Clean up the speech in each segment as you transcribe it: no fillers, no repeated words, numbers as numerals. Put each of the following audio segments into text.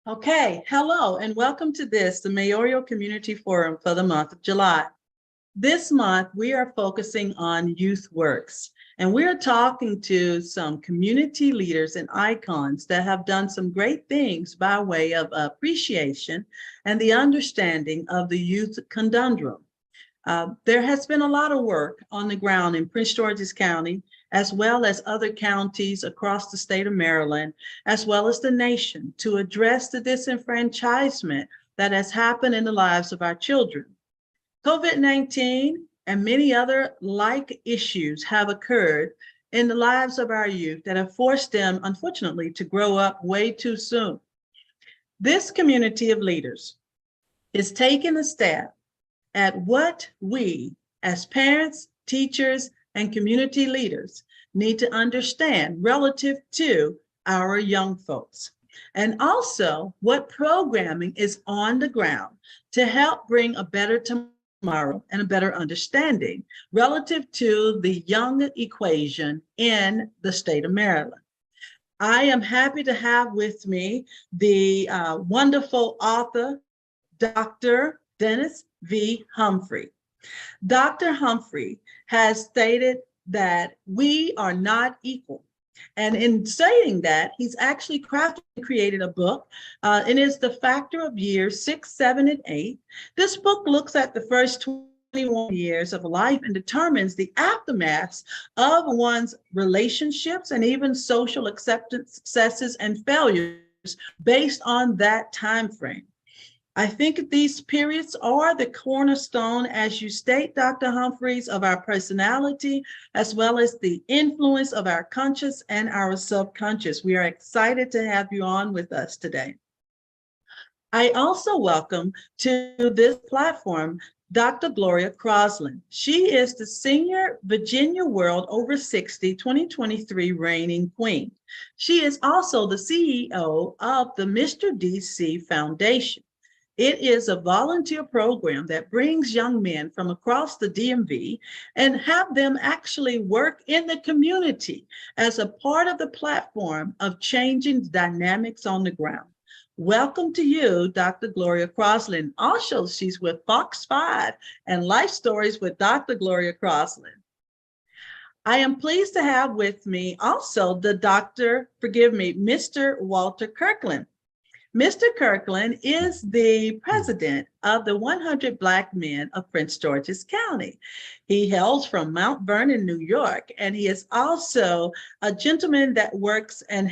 Okay, hello and welcome to the Mayoral Community Forum for the month of July. This month, we are focusing on youth works, and we're talking to some community leaders and icons that have done some great things by way of appreciation and the understanding of the youth conundrum. There has been a lot of work on the ground in Prince George's County, as well as other counties across the state of Maryland, as well as the nation, to address the disenfranchisement that has happened in the lives of our children. COVID-19 and many other like issues have occurred in the lives of our youth that have forced them, unfortunately, to grow up way too soon. This community of leaders is taking a stab at what we, as parents, teachers, and community leaders, need to understand relative to our young folks, and also what programming is on the ground to help bring a better tomorrow and a better understanding relative to the young equation in the state of Maryland. I am happy to have with me the wonderful author, Dr. Dennis V. Humphrey. Dr. Humphrey has stated that we are not equal. And in stating that, he's actually crafted and created a book. It is The Factor of Years 6, 7, and 8. This book looks at the first 21 years of life and determines the aftermaths of one's relationships and even social acceptance, successes, and failures based on that time frame. I think these periods are the cornerstone, as you state, Dr. Humphreys, of our personality, as well as the influence of our conscious and our subconscious. We are excited to have you on with us today. I also welcome to this platform Dr. Gloria Crosland. She is the Senior Virginia World Over 60 2023 reigning queen. She is also the CEO of the Mr. DC Foundation. It is a volunteer program that brings young men from across the DMV and have them actually work in the community as a part of the platform of changing dynamics on the ground. Welcome to you, Dr. Gloria Crosland. Also, she's with Fox 5 and Life Stories with Dr. Gloria Crosland. I am pleased to have with me also the Mr. Walter Kirkland. Mr. Kirkland is the president of the 100 Black Men of Prince George's County. He hails from Mount Vernon, New York, and he is also a gentleman that works and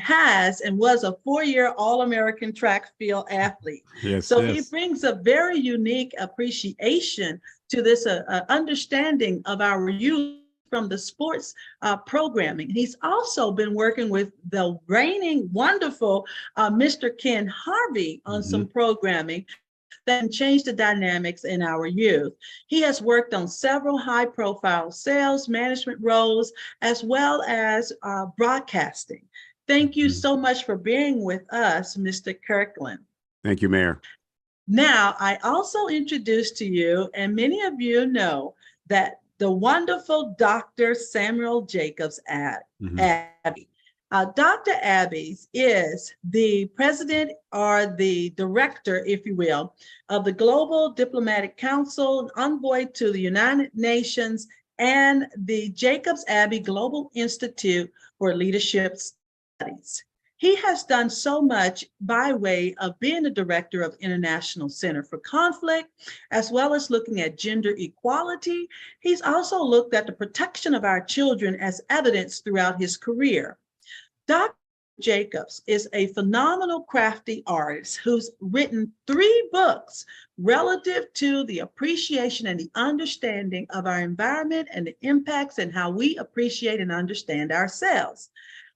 was a 4-year All-American track field athlete. Yes, so yes. He brings a very unique appreciation to this understanding of our youth from the sports programming. He's also been working with the reigning wonderful Mr. Ken Harvey on some programming that can change the dynamics in our youth. He has worked on several high-profile sales management roles, as well as broadcasting. Thank you so much for being with us, Mr. Kirkland. Thank you, Mayor. Now, I also introduced to you, and many of you know, that the wonderful Dr. Samuel Jacobs Abbey. Dr. Abbey is the president or the director, if you will, of the Global Diplomatic Council, envoy to the United Nations, and the Jacobs Abbey Global Institute for Leadership Studies. He has done so much by way of being the director of International Center for Conflict, as well as looking at gender equality. He's also looked at the protection of our children as evidence throughout his career. Dr. Jacobs is a phenomenal crafty artist who's written 3 books relative to the appreciation and the understanding of our environment and the impacts and how we appreciate and understand ourselves.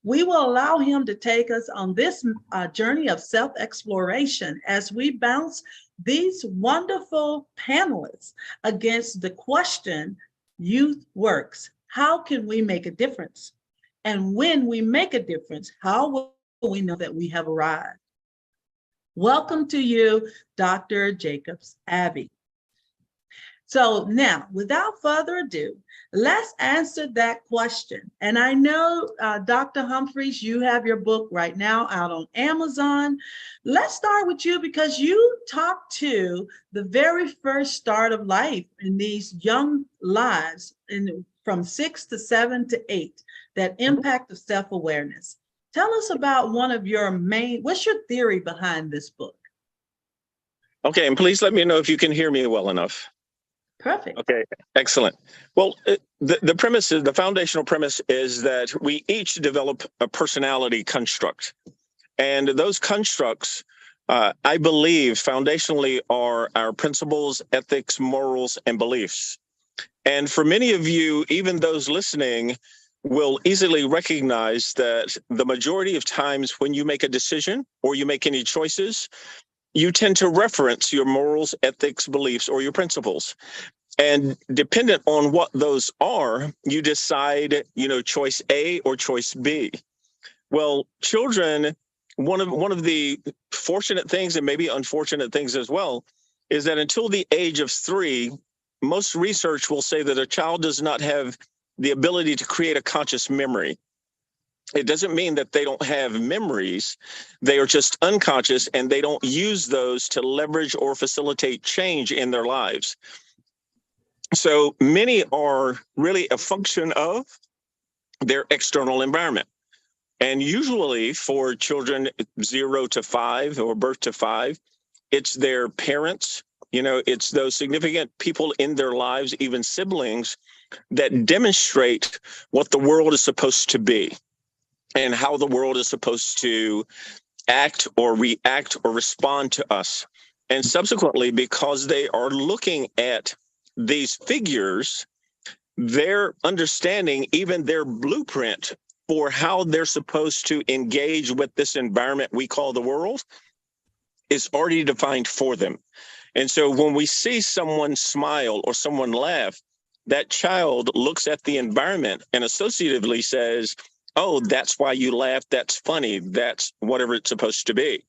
We will allow him to take us on this journey of self-exploration as we bounce these wonderful panelists against the question, youth works. How can we make a difference? And when we make a difference, how will we know that we have arrived? Welcome to you, Dr. Jacobs Abbey. So now, without further ado, let's answer that question. And I know, Dr. Humphreys, you have your book right now out on Amazon. Let's start with you because you talked to the very first start of life in these young lives from 6 to 7 to 8, that impact of self-awareness. Tell us about one of your what's your theory behind this book? Okay, and please let me know if you can hear me well enough. Perfect. Okay, excellent. Well, the foundational premise is that we each develop a personality construct. And those constructs, I believe, foundationally are our principles, ethics, morals, and beliefs. And for many of you, even those listening, will easily recognize that the majority of times when you make a decision or you make any choices, you tend to reference your morals, ethics, beliefs, or your principles. And dependent on what those are, you decide, choice A or choice B. Well, children, one of the fortunate things, and maybe unfortunate things as well, is that until the age of 3, most research will say that a child does not have the ability to create a conscious memory. It doesn't mean that they don't have memories. They are just unconscious, and they don't use those to leverage or facilitate change in their lives. So many are really a function of their external environment. And usually for children 0 to 5 or birth to 5, it's their parents, it's those significant people in their lives, even siblings, that demonstrate what the world is supposed to be and how the world is supposed to act or react or respond to us. And subsequently, because they are looking at these figures, their understanding, even their blueprint for how they're supposed to engage with this environment we call the world, is already defined for them. And so when we see someone smile or someone laugh, that child looks at the environment and associatively says, oh, that's why you laugh. That's funny. That's whatever it's supposed to be.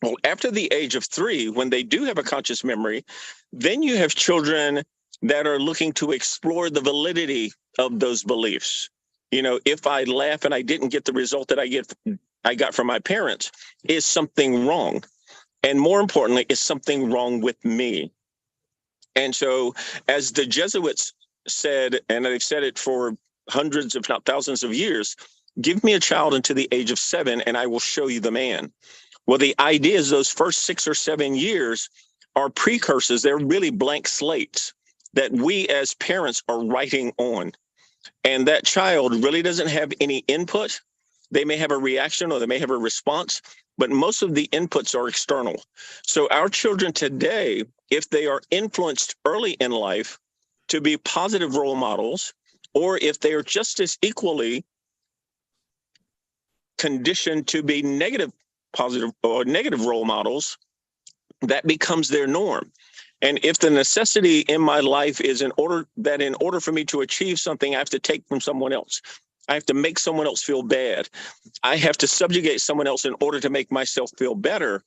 Well, after the age of 3, when they do have a conscious memory, then you have children that are looking to explore the validity of those beliefs. If I laugh and I didn't get the result that I got from my parents, is something wrong? And more importantly, is something wrong with me? And so, as the Jesuits said, and they've said it for hundreds, if not thousands of years, give me a child until the age of 7 and I will show you the man. Well, the idea is those first 6 or 7 years are precursors. They're really blank slates that we as parents are writing on. And that child really doesn't have any input. They may have a reaction or they may have a response, but most of the inputs are external. So our children today, if they are influenced early in life to be positive role models, or if they are just as equally conditioned to be positive or negative role models, that becomes their norm. And if the necessity in my life is in order for me to achieve something, I have to take from someone else. I have to make someone else feel bad. I have to subjugate someone else in order to make myself feel better.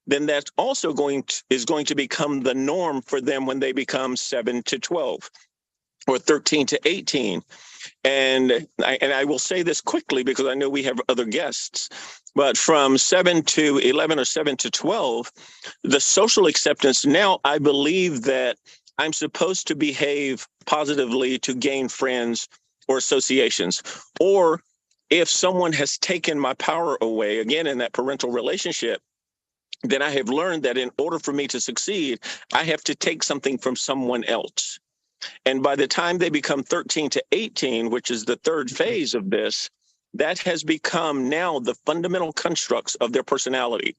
Then that's also going to become the norm for them when they become 7 to 12 or 13 to 18. And I will say this quickly because I know we have other guests, but from 7 to 11 or 7 to 12, the social acceptance now, I believe that I'm supposed to behave positively to gain friends or associations. Or if someone has taken my power away, again, in that parental relationship, then I have learned that in order for me to succeed, I have to take something from someone else. And by the time they become 13 to 18, which is the third phase of this, that has become now the fundamental constructs of their personality.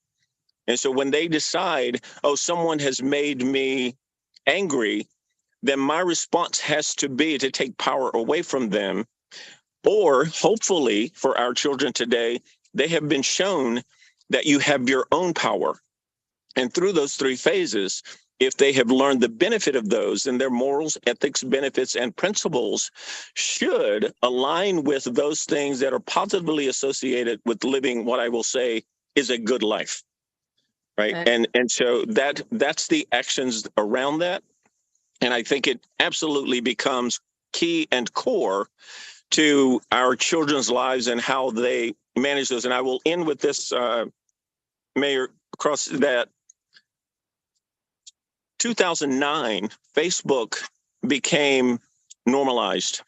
And so when they decide, oh, someone has made me angry, then my response has to be to take power away from them. Or hopefully for our children today, they have been shown that you have your own power. And through those 3 phases, if they have learned the benefit of those, then their morals, ethics, benefits, and principles should align with those things that are positively associated with living what I will say is a good life, right? Okay. And so that's the actions around that. And I think it absolutely becomes key and core to our children's lives and how they manage those. And I will end with this, Mayor Cross, that 2009, Facebook became normalized.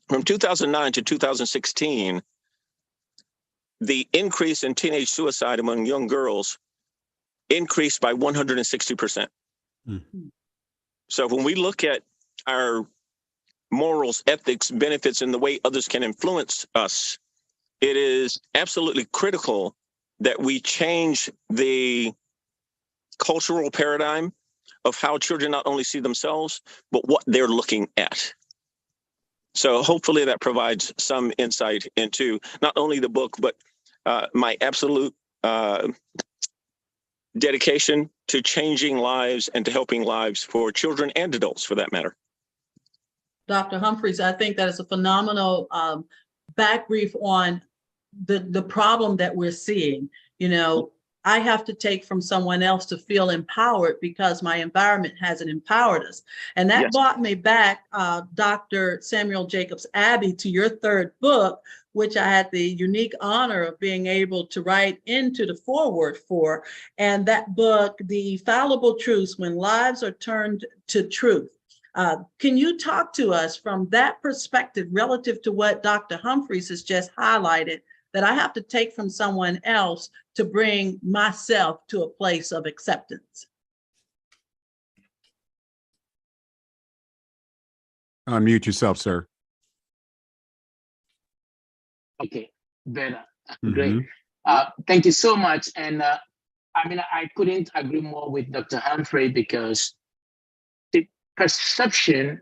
From 2009 to 2016, the increase in teenage suicide among young girls increased by 160%. Mm-hmm. So when we look at our morals, ethics, benefits, and the way others can influence us, it is absolutely critical that we change the cultural paradigm of how children not only see themselves, but what they're looking at. So hopefully that provides some insight into not only the book, but my absolute dedication to changing lives and to helping lives for children and adults, for that matter. Dr. Humphreys, I think that is a phenomenal back brief on the problem that we're seeing. You know, I have to take from someone else to feel empowered because my environment hasn't empowered us. And that brought me back, Dr. Samuel Jacobs Abbey, to your third book, which I had the unique honor of being able to write into the foreword for. And that book, The Fallible Truths, When Lives Are Turned to Truth. Can you talk to us from that perspective relative to what Dr. Humphreys has just highlighted, that I have to take from someone else to bring myself to a place of acceptance? Unmute yourself, sir. Okay, better. Great. Thank you so much. And I mean, I couldn't agree more with Dr. Humphrey, because the perception,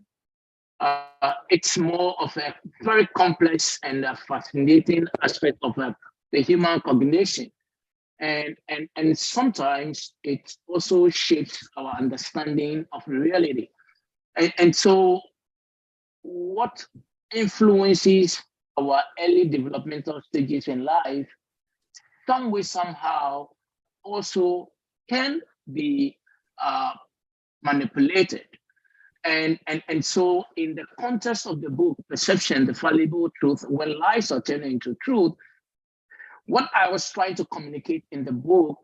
it's more of a very complex and fascinating aspect of the human cognition. And sometimes it also shapes our understanding of reality. And so what influences our early developmental stages in life, some way, somehow, also can be manipulated. And so in the context of the book, Perception, the Fallible Truth, When Lies Are Turned into Truth, what I was trying to communicate in the book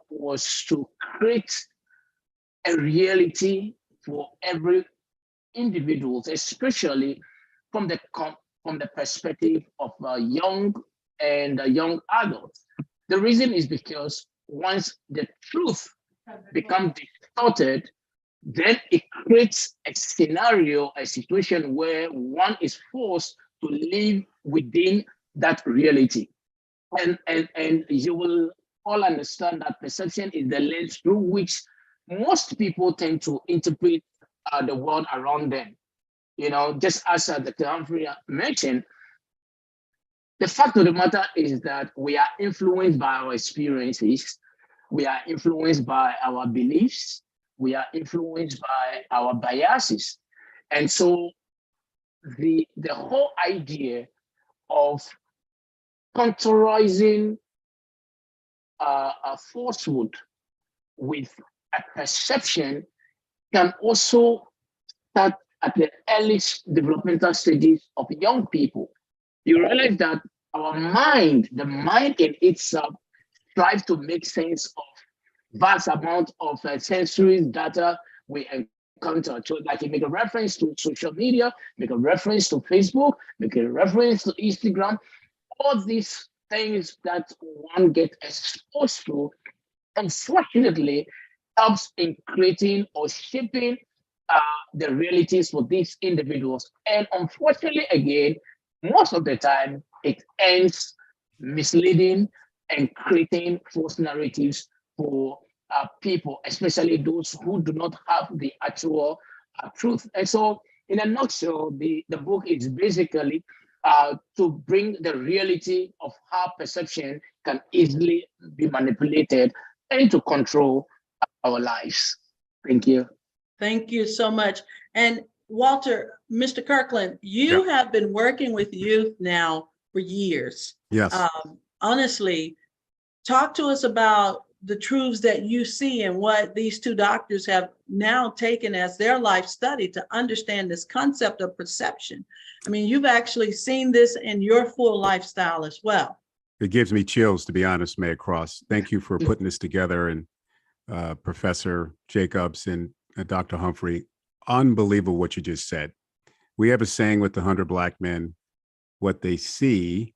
was to create a reality for every individual, especially from the perspective of young and young adults. The reason is because once the truth becomes distorted, then it creates a scenario, a situation where one is forced to live within that reality. And you will all understand that perception is the lens through which most people tend to interpret the world around them. You know, just as Dr. Humphrey mentioned, the fact of the matter is that we are influenced by our experiences, we are influenced by our beliefs, we are influenced by our biases. And so the whole idea of contourizing a falsehood with a perception can also start at the earliest developmental stages of young people. You realize that our mind, the mind in itself, strives to make sense of vast amount of sensory data we encounter. So like you make a reference to social media, make a reference to Facebook, make a reference to Instagram, all these things that one gets exposed to, unfortunately, helps in creating or shaping the realities for these individuals. And unfortunately, again, most of the time, it ends misleading and creating false narratives for people, especially those who do not have the actual truth. And so, in a nutshell, the book is basically to bring the reality of how perception can easily be manipulated and to control our lives. Thank you. Thank you so much. And Walter, Mr. Kirkland, you have been working with youth now for years. Yes. Honestly, talk to us about the truths that you see and what these two doctors have now taken as their life study to understand this concept of perception. I mean, you've actually seen this in your full lifestyle as well. It gives me chills, to be honest, Mayor Cross. Thank you for putting this together. And Professor Jacobs and Dr. Humphrey, unbelievable what you just said. We have a saying with the 100 Black men, what they see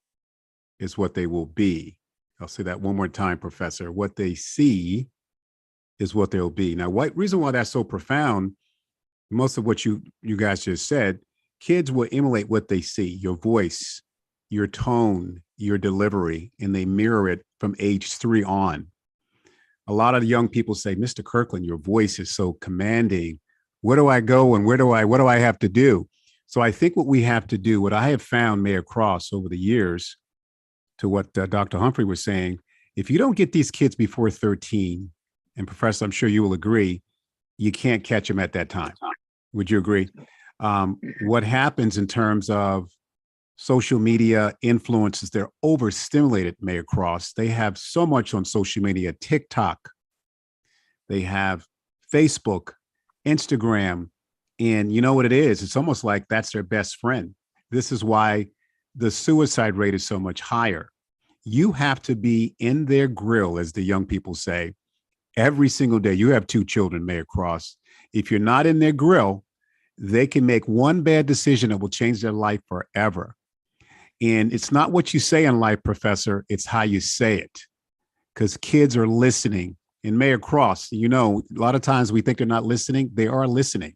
is what they will be. I'll say that one more time, Professor. What they see is what they'll be. Now, what reason why that's so profound, most of what you guys just said, kids will emulate what they see, your voice, your tone, your delivery, and they mirror it from age 3 on. A lot of the young people say, Mr. Kirkland, your voice is so commanding. Where do I go and what do I have to do? So I think what we have to do, what I have found, Mayor Cross, over the years, to what Dr. Humphrey was saying, if you don't get these kids before 13, and Professor, I'm sure you will agree, you can't catch them at that time. Would you agree? What happens in terms of social media influences, they're overstimulated, Mayor Cross. They have so much on social media, TikTok, they have Facebook, Instagram, and you know what it is? It's almost like that's their best friend. This is why the suicide rate is so much higher. You have to be in their grill, as the young people say, every single day. You have 2 children, Mayor Cross. If you're not in their grill, they can make one bad decision that will change their life forever. And it's not what you say in life, Professor, it's how you say it. Because kids are listening. And Mayor Cross, you know, a lot of times we think they're not listening. They are listening.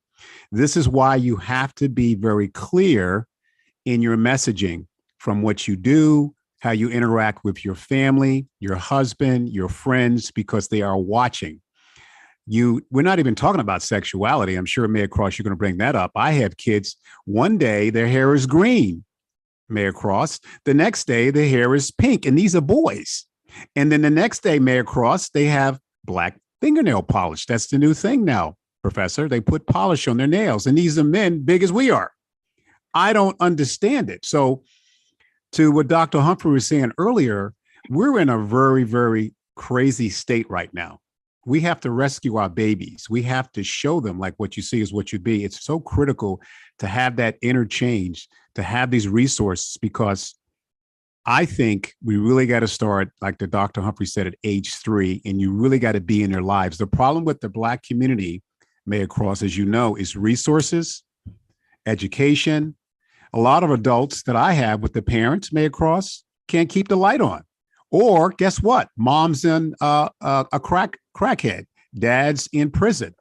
This is why you have to be very clear in your messaging, from what you do, how you interact with your family, your husband, your friends, because they are watching. We're not even talking about sexuality. I'm sure, Mayor Cross, you're going to bring that up. I have kids. One day their hair is green, Mayor Cross. The next day their hair is pink, and these are boys. And then the next day, Mayor Cross, they have black fingernail polish. That's the new thing now, Professor. They put polish on their nails, and these are men big as we are. I don't understand it. So to what Dr. Humphrey was saying earlier, we're in a very, very crazy state right now. We have to rescue our babies. We have to show them, like, what you see is what you be. It's so critical to have that interchange, to have these resources, because I think we really got to start, like the Dr. Humphrey said, at age 3, and you really got to be in their lives. The problem with the Black community, Mayor Cross, as you know, is resources, education. A lot of adults that I have with the parents, Mayor Cross, can't keep the light on. Or guess what? Mom's in a crackhead. Dad's in prison.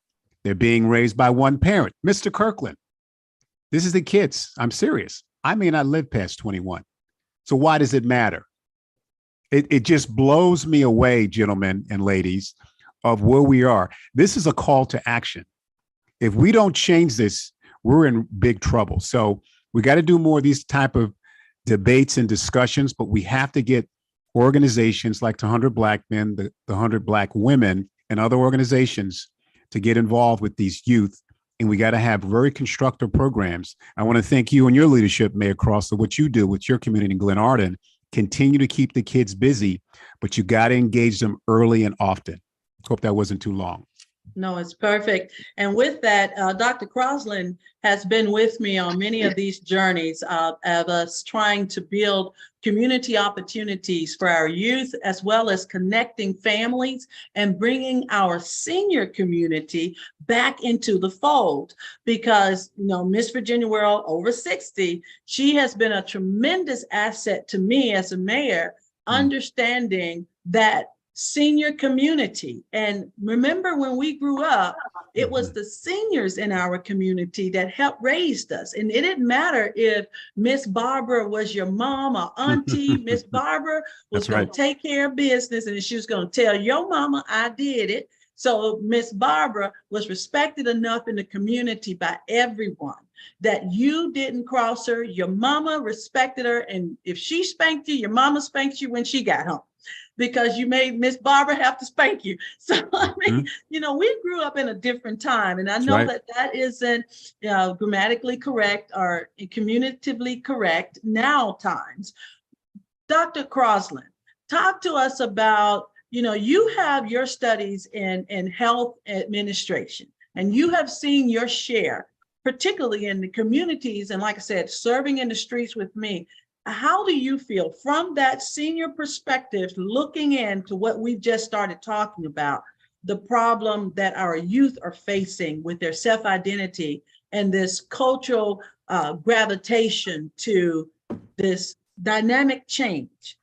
They're being raised by one parent. Mr. Kirkland, this is the kids. I'm serious. I may not live past 21. So why does it matter? It just blows me away, gentlemen and ladies, of where we are. This is a call to action. If we don't change this, we're in big trouble. So we got to do more of these type of debates and discussions, but we have to get organizations like the 100 Black Men, the 100 Black Women, and other organizations to get involved with these youth. And we got to have very constructive programs. I want to thank you and your leadership, Mayor Cross, for what you do with your community in Glenarden. Continue to keep the kids busy, but you got to engage them early and often. Hope that wasn't too long. No, it's perfect. And with that, Dr. Crosland has been with me on many of these journeys of us trying to build community opportunities for our youth, as well as connecting families and bringing our senior community back into the fold. Because, you know, Miss Virginia World, over 60, she has been a tremendous asset to me as a mayor, understanding that senior community. And remember, when we grew up, it was the seniors in our community that helped raise us. And it didn't matter if Miss Barbara was your mom or auntie. Miss Barbara was going to take care of business, and she was going to tell your mama, I did it. So Miss Barbara was respected enough in the community by everyone that you didn't cross her. Your mama respected her. And if she spanked you, your mama spanked you when she got home, because you made Miss Barbara have to spank you. So, I mean, you know, we grew up in a different time. And I know that isn't grammatically correct or communicatively correct now times. Dr. Crosland, talk to us about you have your studies in health administration, and you have seen your share, particularly in the communities. And like I said, serving in the streets with me. How do you feel from that senior perspective, looking into what we've just started talking about, the problem that our youth are facing with their self-identity and this cultural gravitation to this dynamic change?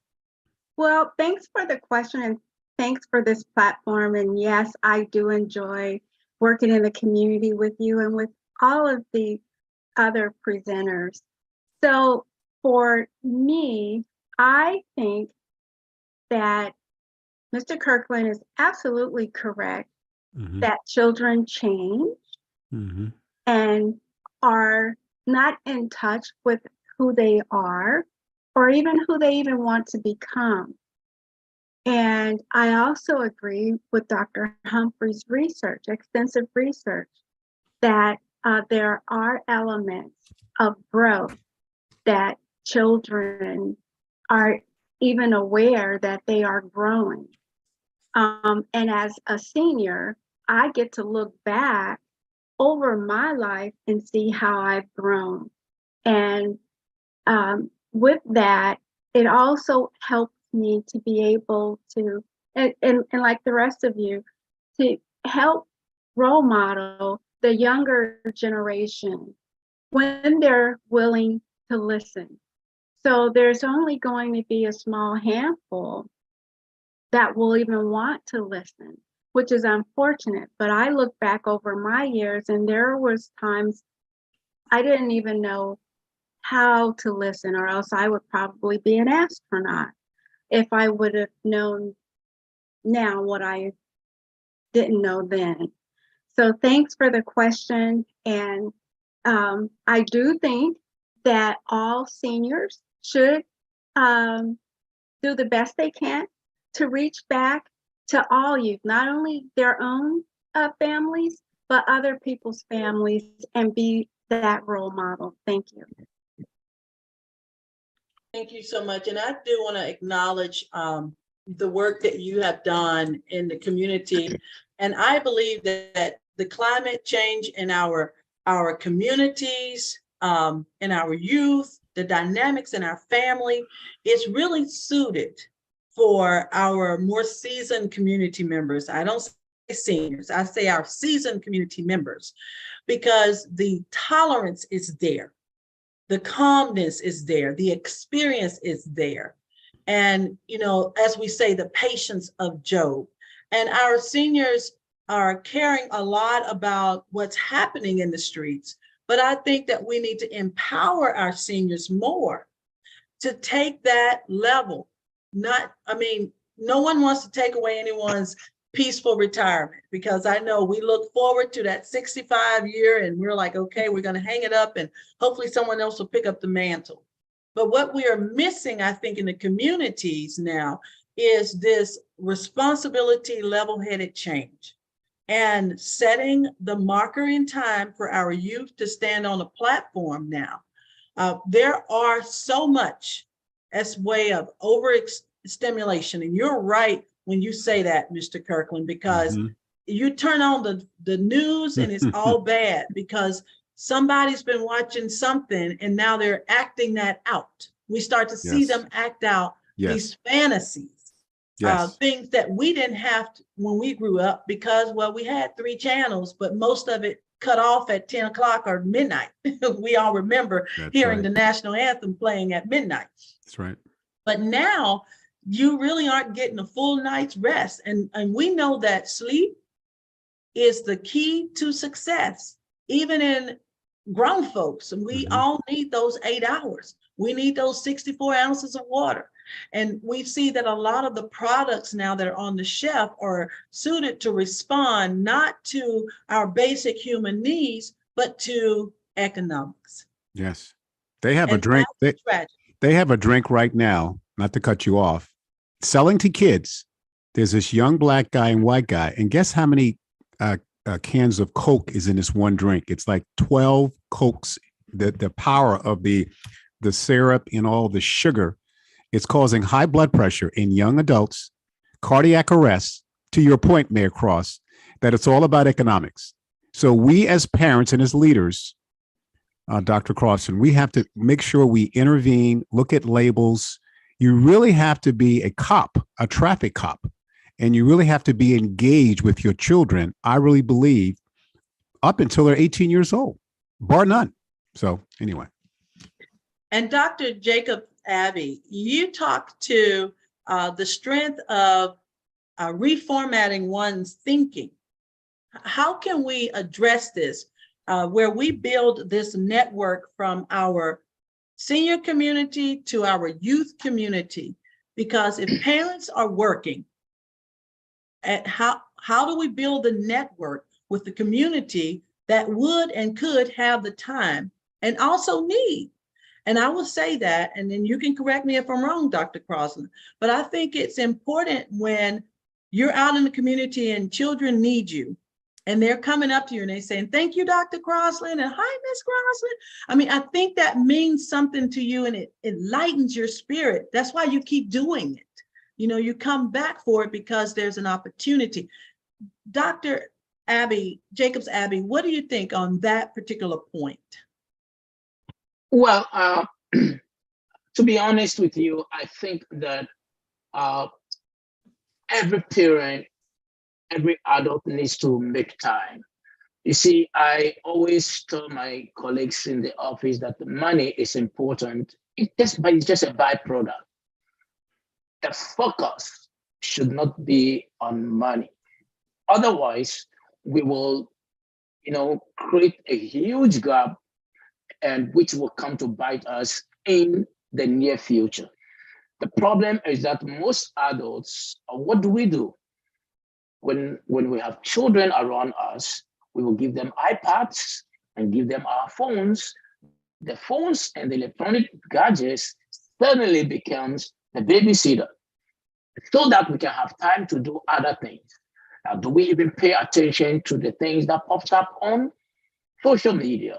Well, thanks for the question and thanks for this platform. And yes, I do enjoy working in the community with you and with all of the other presenters. So for me, I think that Mr. Kirkland is absolutely correct that children change and are not in touch with who they are or even who they even want to become. And I also agree with Dr. Humphrey's research, extensive research, that there are elements of growth that children are even aware that they are growing. And as a senior, I get to look back over my life and see how I've grown. And with that, it also helps me to be able to, and like the rest of you, to help role model the younger generation when they're willing to listen. So there's only going to be a small handful that will even want to listen, which is unfortunate. But I look back over my years and there was times I didn't even know how to listen, or else I would probably be an astronaut if I would have known now what I didn't know then. So thanks for the question. And I do think that all seniors should do the best they can to reach back to all youth, not only their own families, but other people's families, and be that role model. Thank you. Thank you so much. And I do want to acknowledge the work that you have done in the community. And I believe that the climate change in our communities, in our youth, the dynamics in our family, is really suited for our more seasoned community members. I don't say seniors, I say our seasoned community members, because the tolerance is there. The calmness is there, the experience is there. And, as we say, the patience of Job. And our seniors are caring a lot about what's happening in the streets. But I think that we need to empower our seniors more to take that level. No one wants to take away anyone's peaceful retirement, because I know we look forward to that 65 year and we're like, okay, we're going to hang it up and hopefully someone else will pick up the mantle. But what we are missing, I think, in the communities now is this responsibility, level-headed change, and setting the marker in time for our youth to stand on a platform now. There are so much as way of overstimulation, and you're right when you say that, Mr. Kirkland, because you turn on the news and it's all bad because somebody's been watching something and now they're acting that out. We start to see them act out these fantasies, things that we didn't have to, when we grew up, because, well, we had 3 channels, but most of it cut off at 10 o'clock or midnight. We all remember hearing the national anthem playing at midnight. That's right. But now you really aren't getting a full night's rest. And we know that sleep is the key to success, even in grown folks. And we all need those 8 hours. We need those 64 ounces of water. And we see that a lot of the products now that are on the shelf are suited to respond not to our basic human needs, but to economics. Yes. They have a drink. They have a drink right now, not to cut you off, selling to kids. There's this young black guy and white guy. And guess how many cans of Coke is in this one drink? It's like 12 Cokes. The power of the syrup and all the sugar, it's causing high blood pressure in young adults, cardiac arrest, to your point, Mayor Cross, that it's all about economics. So we as parents and as leaders, Dr. Crossan, we have to make sure we intervene, look at labels. You really have to be a cop, a traffic cop, and you really have to be engaged with your children, I really believe, up until they're 18 years old, bar none. So anyway. And Dr. Jacob Abbey, you talked to the strength of reformatting one's thinking. How can we address this where we build this network from our senior community to our youth community? Because if parents are working, how do we build the network with the community that would and could have the time and also need? And I will say that, and then you can correct me if I'm wrong, Dr. Crossan, but I think it's important when you're out in the community and children need you and they're coming up to you and they saying, thank you, Dr. Crossan, and hi, Miss Crossan. I mean, I think that means something to you and it lightens your spirit. That's why you keep doing it. You know, you come back for it because there's an opportunity. Dr. Abbey, Jacobs Abbey, what do you think on that particular point? Well, to be honest with you, I think that every parent, every adult needs to make time. You see, I always tell my colleagues in the office that the money is important, but it's just a byproduct. The focus should not be on money. Otherwise, we will, create a huge gap, and which will come to bite us in the near future. The problem is that most adults, what do? When we have children around us, we will give them iPads and give them our phones. The phones and the electronic gadgets suddenly becomes the babysitter so that we can have time to do other things. Now, do we even pay attention to the things that pops up on social media?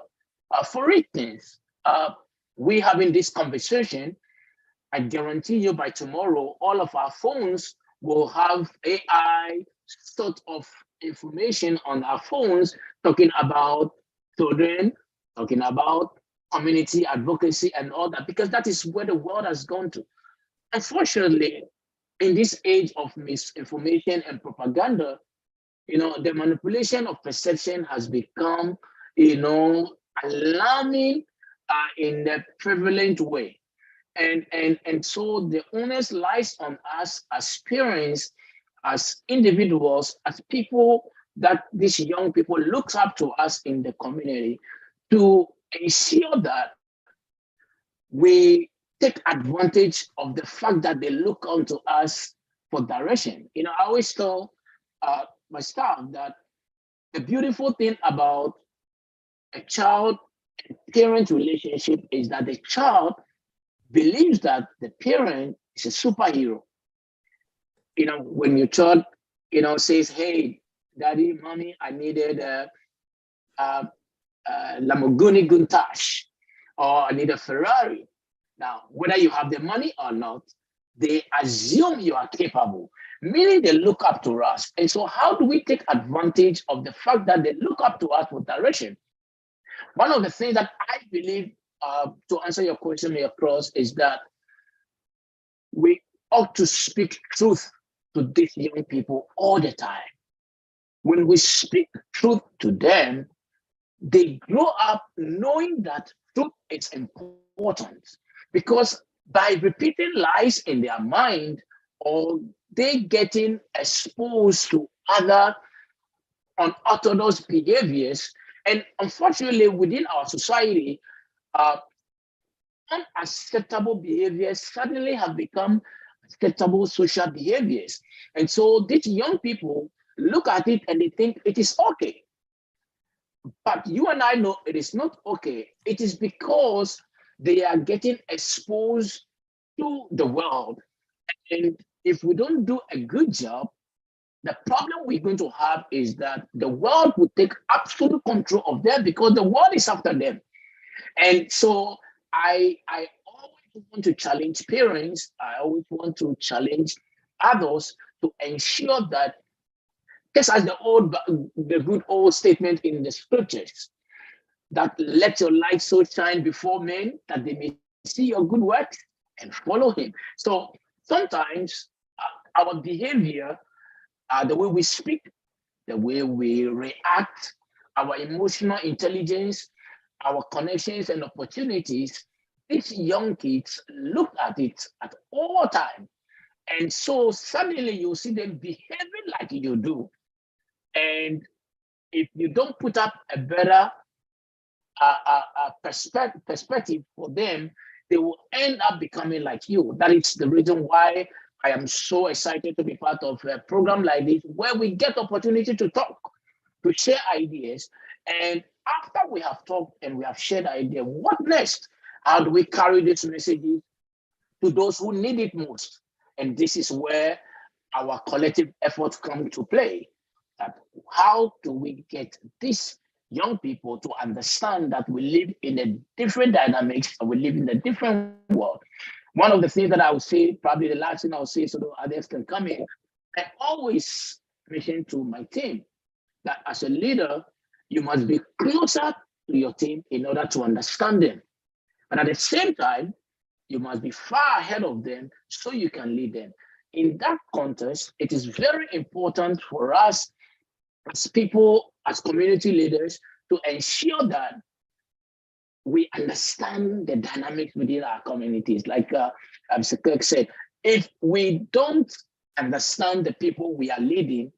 For instance, we having this conversation, I guarantee you by tomorrow, all of our phones will have AI sort of information on our phones talking about children, talking about community advocacy and all that, because that is where the world has gone to. Unfortunately, in this age of misinformation and propaganda, the manipulation of perception has become, alarming in a prevalent way. And so the onus lies on us as parents, as individuals, as people that these young people look up to us in the community to ensure that we take advantage of the fact that they look onto us for direction. I always tell my staff that the beautiful thing about a child and parent relationship is that the child believes that the parent is a superhero. When your child, says, hey, daddy, mommy, I needed a Lamborghini Countach, or I need a Ferrari. Now, whether you have the money or not, they assume you are capable, meaning they look up to us. And so how do we take advantage of the fact that they look up to us for direction? One of the things that I believe, to answer your question, Mayor Cross, is that we ought to speak truth to these young people all the time. When we speak truth to them, they grow up knowing that truth is important, because by repeating lies in their mind, or they getting exposed to other unorthodox behaviors, and unfortunately within our society, unacceptable behaviors suddenly have become acceptable social behaviors. And so these young people look at it and they think it is okay. But you and I know it is not okay. It is because they are getting exposed to the world. And if we don't do a good job, the problem we're going to have is that the world will take absolute control of them, because the world is after them. And so I always want to challenge parents. I always want to challenge adults to ensure that, just as the good old statement in the scriptures, that let your light so shine before men that they may see your good works and follow him. So sometimes our behavior, the way we speak, the way we react, our emotional intelligence, our connections and opportunities, these young kids look at it at all times. And so suddenly you see them behaving like you do. And if you don't put up a better perspective for them, they will end up becoming like you. That is the reason why I am so excited to be part of a program like this, where we get opportunity to talk, to share ideas. And after we have talked and we have shared ideas, what next? How do we carry these messages to those who need it most? And this is where our collective efforts come to play. How do we get these young people to understand that we live in a different dynamics and we live in a different world? One of the things that I would say, probably the last thing I would say so that others can come in, I always mention to my team that as a leader, you must be closer to your team in order to understand them. But at the same time, you must be far ahead of them so you can lead them. In that context, it is very important for us as people, as community leaders, to ensure that we understand the dynamics within our communities. Like Mr. Kirk said, if we don't understand the people we are leading,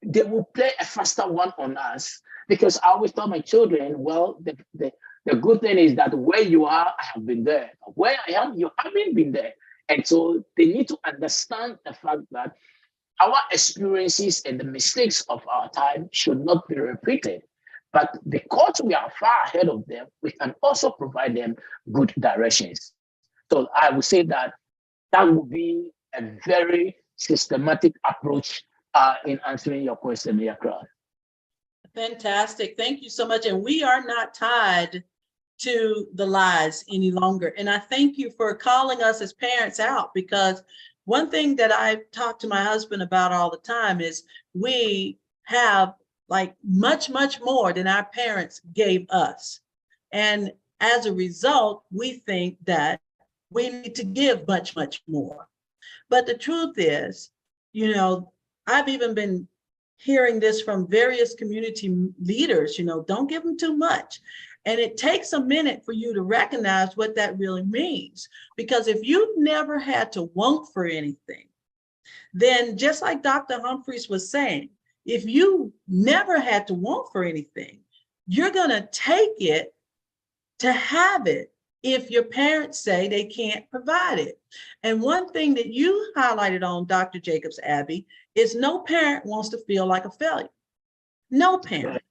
they will play a faster one on us. Because I always tell my children, well, the good thing is that where you are, I have been there. Where I am, you haven't been there. And so they need to understand the fact that our experiences and the mistakes of our time should not be repeated. But because we are far ahead of them, we can also provide them good directions. So I would say that that would be a very systematic approach in answering your question, Mia Cross. Fantastic. Thank you so much. And we are not tied to the lies any longer. And I thank you for calling us as parents out, because one thing that I talk to my husband about all the time is we have like much, much more than our parents gave us. And as a result, we think that we need to give much, much more. But the truth is, you know, I've even been hearing this from various community leaders, you know, don't give them too much. And it takes a minute for you to recognize what that really means. Because if you've never had to want for anything, then just like Dr. Humphreys was saying, if you never had to want for anything, you're going to take it to have it if your parents say they can't provide it. And one thing that you highlighted on, Dr. Jacobs Abby, is no parent wants to feel like a failure. No parent.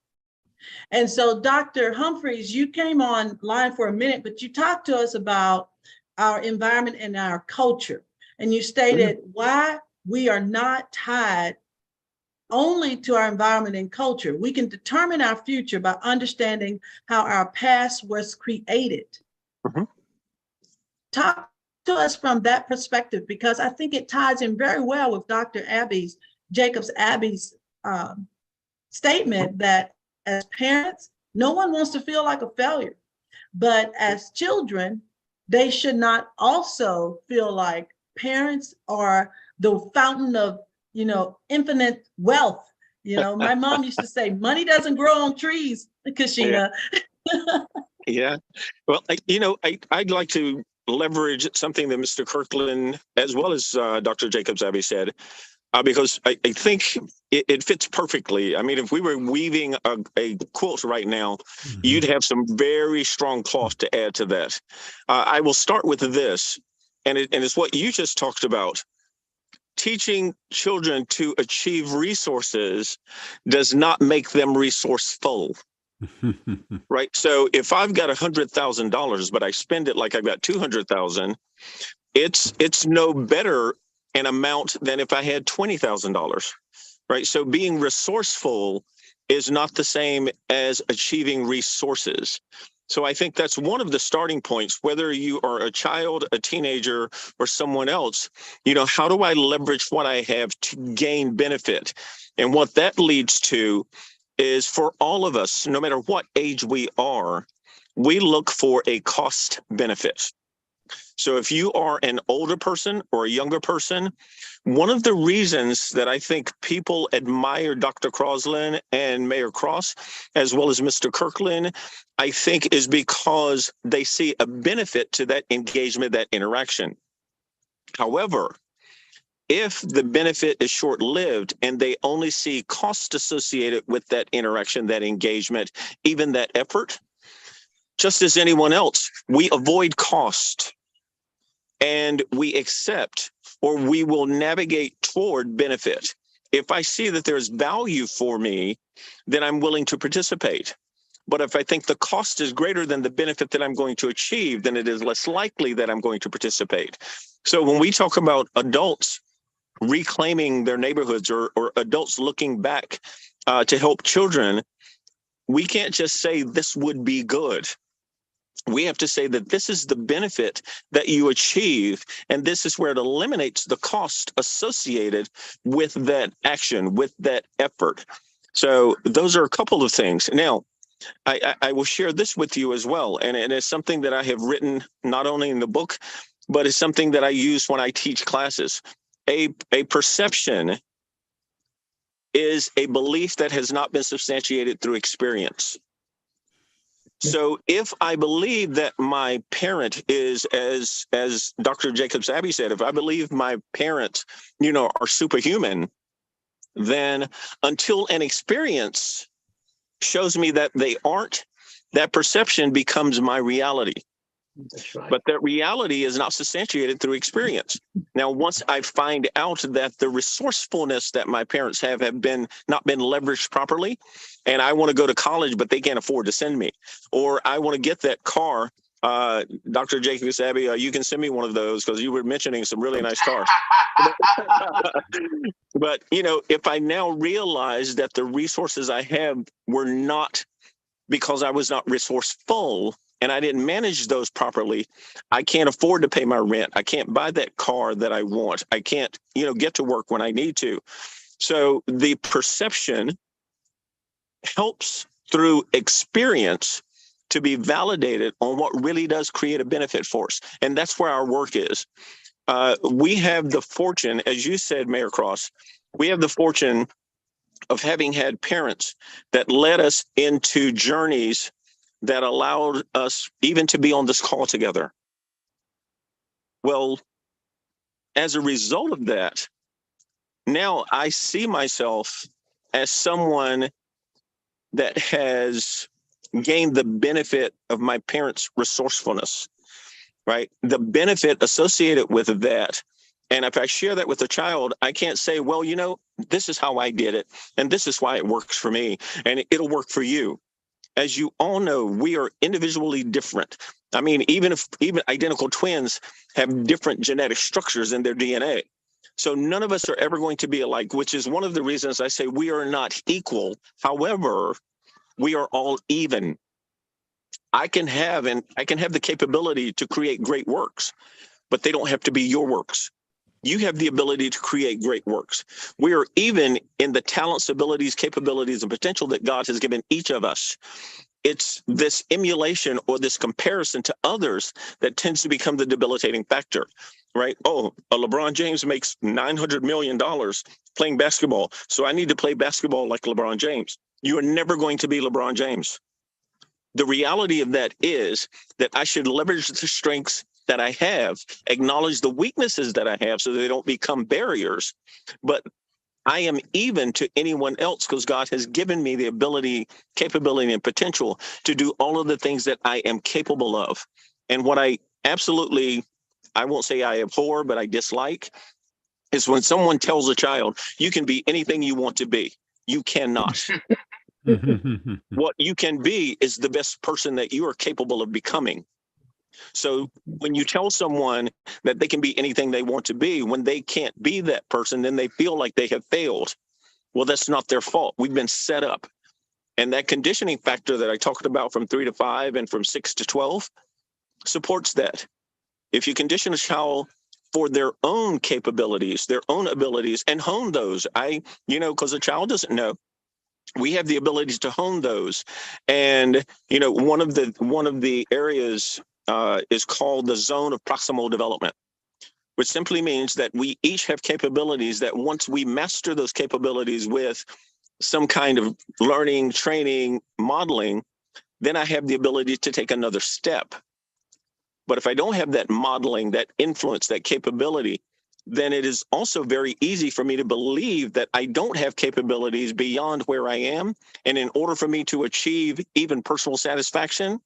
And so, Dr. Humphreys, you came online for a minute, but you talked to us about our environment and our culture. And you stated why we are not tied only to our environment and culture. We can determine our future by understanding how our past was created. Talk to us from that perspective, because I think it ties in very well with Dr. Jacobs Abby's statement that as parents, no one wants to feel like a failure. But as children, they should not also feel like parents are the fountain of, you know, infinite wealth. You know, my mom used to say, money doesn't grow on trees, Cashenna. Yeah. Well, I'd like to leverage something that Mr. Kirkland, as well as Dr. Jacobs Abby said, because I think it fits perfectly. I mean, if we were weaving a quilt right now, you'd have some very strong cloth to add to that. I will start with this, and it's what you just talked about. Teaching children to achieve resources does not make them resourceful. Right. So if I've got $100,000, but I spend it like I've got 200,000, it's no better an amount than if I had $20,000. Right. So being resourceful is not the same as achieving resources. So I think that's one of the starting points, whether you are a child, a teenager, or someone else. How do I leverage what I have to gain benefit? And what that leads to is, for all of us, no matter what age we are, we look for a cost benefit. So if you are an older person or a younger person, one of the reasons that I think people admire Dr. Crosland and Mayor Cross, as well as Mr. Kirkland, I think is because they see a benefit to that engagement, that interaction. However, if the benefit is short-lived and they only see cost associated with that interaction, that engagement, even that effort, just as anyone else, we avoid cost and we accept, or we will navigate toward benefit. If I see that there's value for me, then I'm willing to participate. But if I think the cost is greater than the benefit that I'm going to achieve, then it is less likely that I'm going to participate. So when we talk about adults reclaiming their neighborhoods, or adults looking back to help children, we can't just say this would be good. We have to say that this is the benefit that you achieve, and this is where it eliminates the cost associated with that action, with that effort. So those are a couple of things. Now, I will share this with you as well, and it's something that I have written not only in the book, but it's something that I use when I teach classes. A perception is a belief that has not been substantiated through experience. So if I believe that my parent is, as Dr. Jacobs Abbey said, if I believe my parents, are superhuman, then until an experience shows me that they aren't, that perception becomes my reality. That's right. But that reality is not substantiated through experience. Now, once I find out that the resourcefulness that my parents have not been leveraged properly, and I want to go to college, but they can't afford to send me, or I want to get that car, Dr. Jacobs Abbey, you can send me one of those because you were mentioning some really nice cars. But, if I now realize that the resources I have were not because I was not resourceful, and I didn't manage those properly, I can't afford to pay my rent. I can't buy that car that I want. I can't, get to work when I need to. So the perception helps through experience to be validated on what really does create a benefit for us. And that's where our work is. We have the fortune, as you said, Mayor Cross, we have the fortune of having had parents that led us into journeys that allowed us even to be on this call together. Well, as a result of that, now I see myself as someone that has gained the benefit of my parents' resourcefulness, right? The benefit associated with that. And if I share that with a child, I can't say, well, this is how I did it, and this is why it works for me, and it'll work for you. As you all know, we are individually different. I mean, even identical twins have different genetic structures in their DNA. So none of us are ever going to be alike, which is one of the reasons I say we are not equal. However, we are all even. I can have the capability to create great works, but they don't have to be your works. You have the ability to create great works. We are even in the talents, abilities, capabilities, and potential that God has given each of us. It's this emulation or this comparison to others that tends to become the debilitating factor, right? Oh, a LeBron James makes $900 million playing basketball, so I need to play basketball like LeBron James. You are never going to be LeBron James. The reality of that is that I should leverage the strengths that I have, acknowledge the weaknesses that I have so that they don't become barriers. But I am even to anyone else because God has given me the ability, capability, and potential to do all of the things that I am capable of. And what I won't say I abhor, but I dislike, is when someone tells a child, you can be anything you want to be. You cannot. What you can be is the best person that you are capable of becoming. So when you tell someone that they can be anything they want to be, when they can't be that person, then they feel like they have failed. Well, that's not their fault. We've been set up. And that conditioning factor that I talked about from 3 to 5 and from 6 to 12 supports that. If you condition a child for their own capabilities, their own abilities, and hone those, because a child doesn't know, we have the ability to hone those. And, one of the areas is called the zone of proximal development, which simply means that we each have capabilities that once we master those capabilities with some kind of learning, training, modeling, then I have the ability to take another step. But if I don't have that modeling, that influence, that capability, then it is also very easy for me to believe that I don't have capabilities beyond where I am. And in order for me to achieve even personal satisfaction,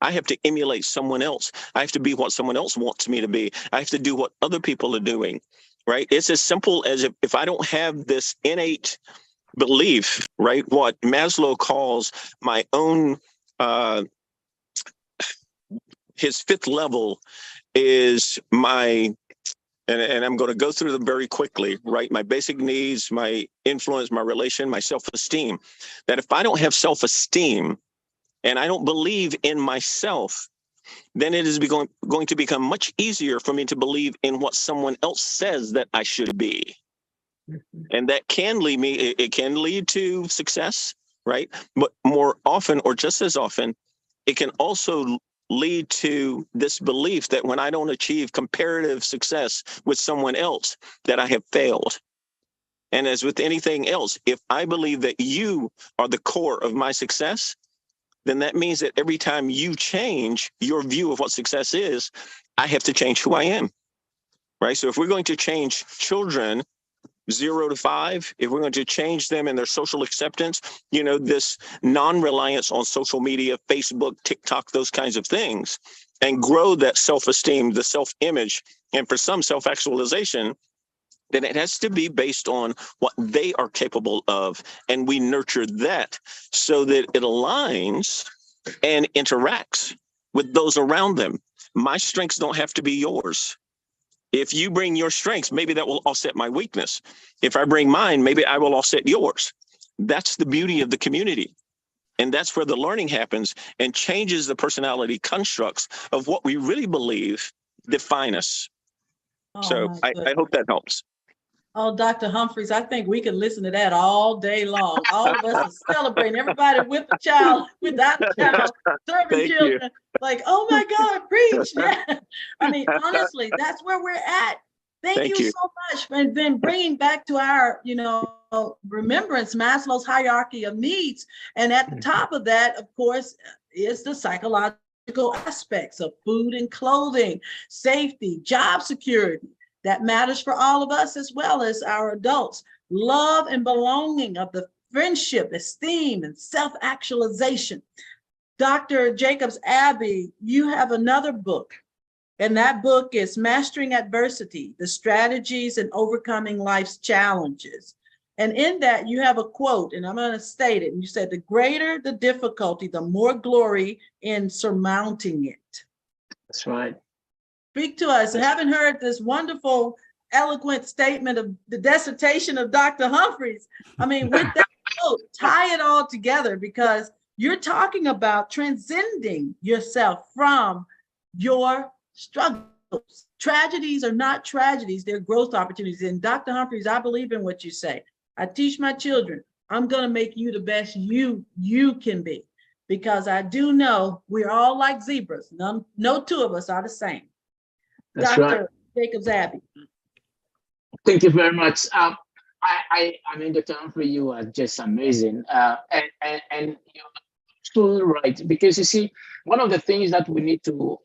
I have to emulate someone else. I have to be what someone else wants me to be. I have to do what other people are doing, right? It's as simple as if I don't have this innate belief, right? What Maslow calls my own, his fifth level is my, and I'm going to go through them very quickly, right? My basic needs, my influence, my relation, my self-esteem. That if I don't have self-esteem and I don't believe in myself, then it is going to become much easier for me to believe in what someone else says that I should be. And that can lead me, it can lead to success, right? But more often, or just as often, it can also lead to this belief that when I don't achieve comparative success with someone else, that I have failed. And as with anything else, if I believe that you are the core of my success, then that means that every time you change your view of what success is, I have to change who I am, right? So if we're going to change children 0 to 5, if we're going to change them in their social acceptance, this non-reliance on social media, Facebook, TikTok, those kinds of things, and grow that self-esteem, the self-image, and for some self-actualization, then it has to be based on what they are capable of. And we nurture that so that it aligns and interacts with those around them. My strengths don't have to be yours. If you bring your strengths, maybe that will offset my weakness. If I bring mine, maybe I will offset yours. That's the beauty of the community. And that's where the learning happens and changes the personality constructs of what we really believe define us. So I hope that helps. Oh, Dr. Humphreys, I think we could listen to that all day long. All of us are celebrating, everybody with a child, without a child, serving children. You. Like, oh my God, preach. Yeah. I mean, honestly, that's where we're at. Thank you so much. And then bringing back to our, remembrance, Maslow's hierarchy of needs. And at the top of that, of course, is the psychological aspects of food and clothing, safety, job security. That matters for all of us as well as our adults. Love and belonging of the friendship, esteem, and self-actualization. Dr. Jacobs Abbey, you have another book, and that book is Mastering Adversity, the Strategies in Overcoming Life's Challenges. And in that, you have a quote, and I'm going to state it. And you said, the greater the difficulty, the more glory in surmounting it. That's right. Speak to us. I haven't heard this wonderful, eloquent statement of the dissertation of Dr. Humphreys. I mean, with that quote, tie it all together, because you're talking about transcending yourself from your struggles. Tragedies are not tragedies, they're growth opportunities. And Dr. Humphreys, I believe in what you say. I teach my children, I'm going to make you the best you can be, because I do know we're all like zebras. No two of us are the same. That's Dr. right. Jacobs Abbey. Thank you very much. I mean, Dr. Humphrey, you are just amazing. And you're absolutely right. Because you see, one of the things that we need to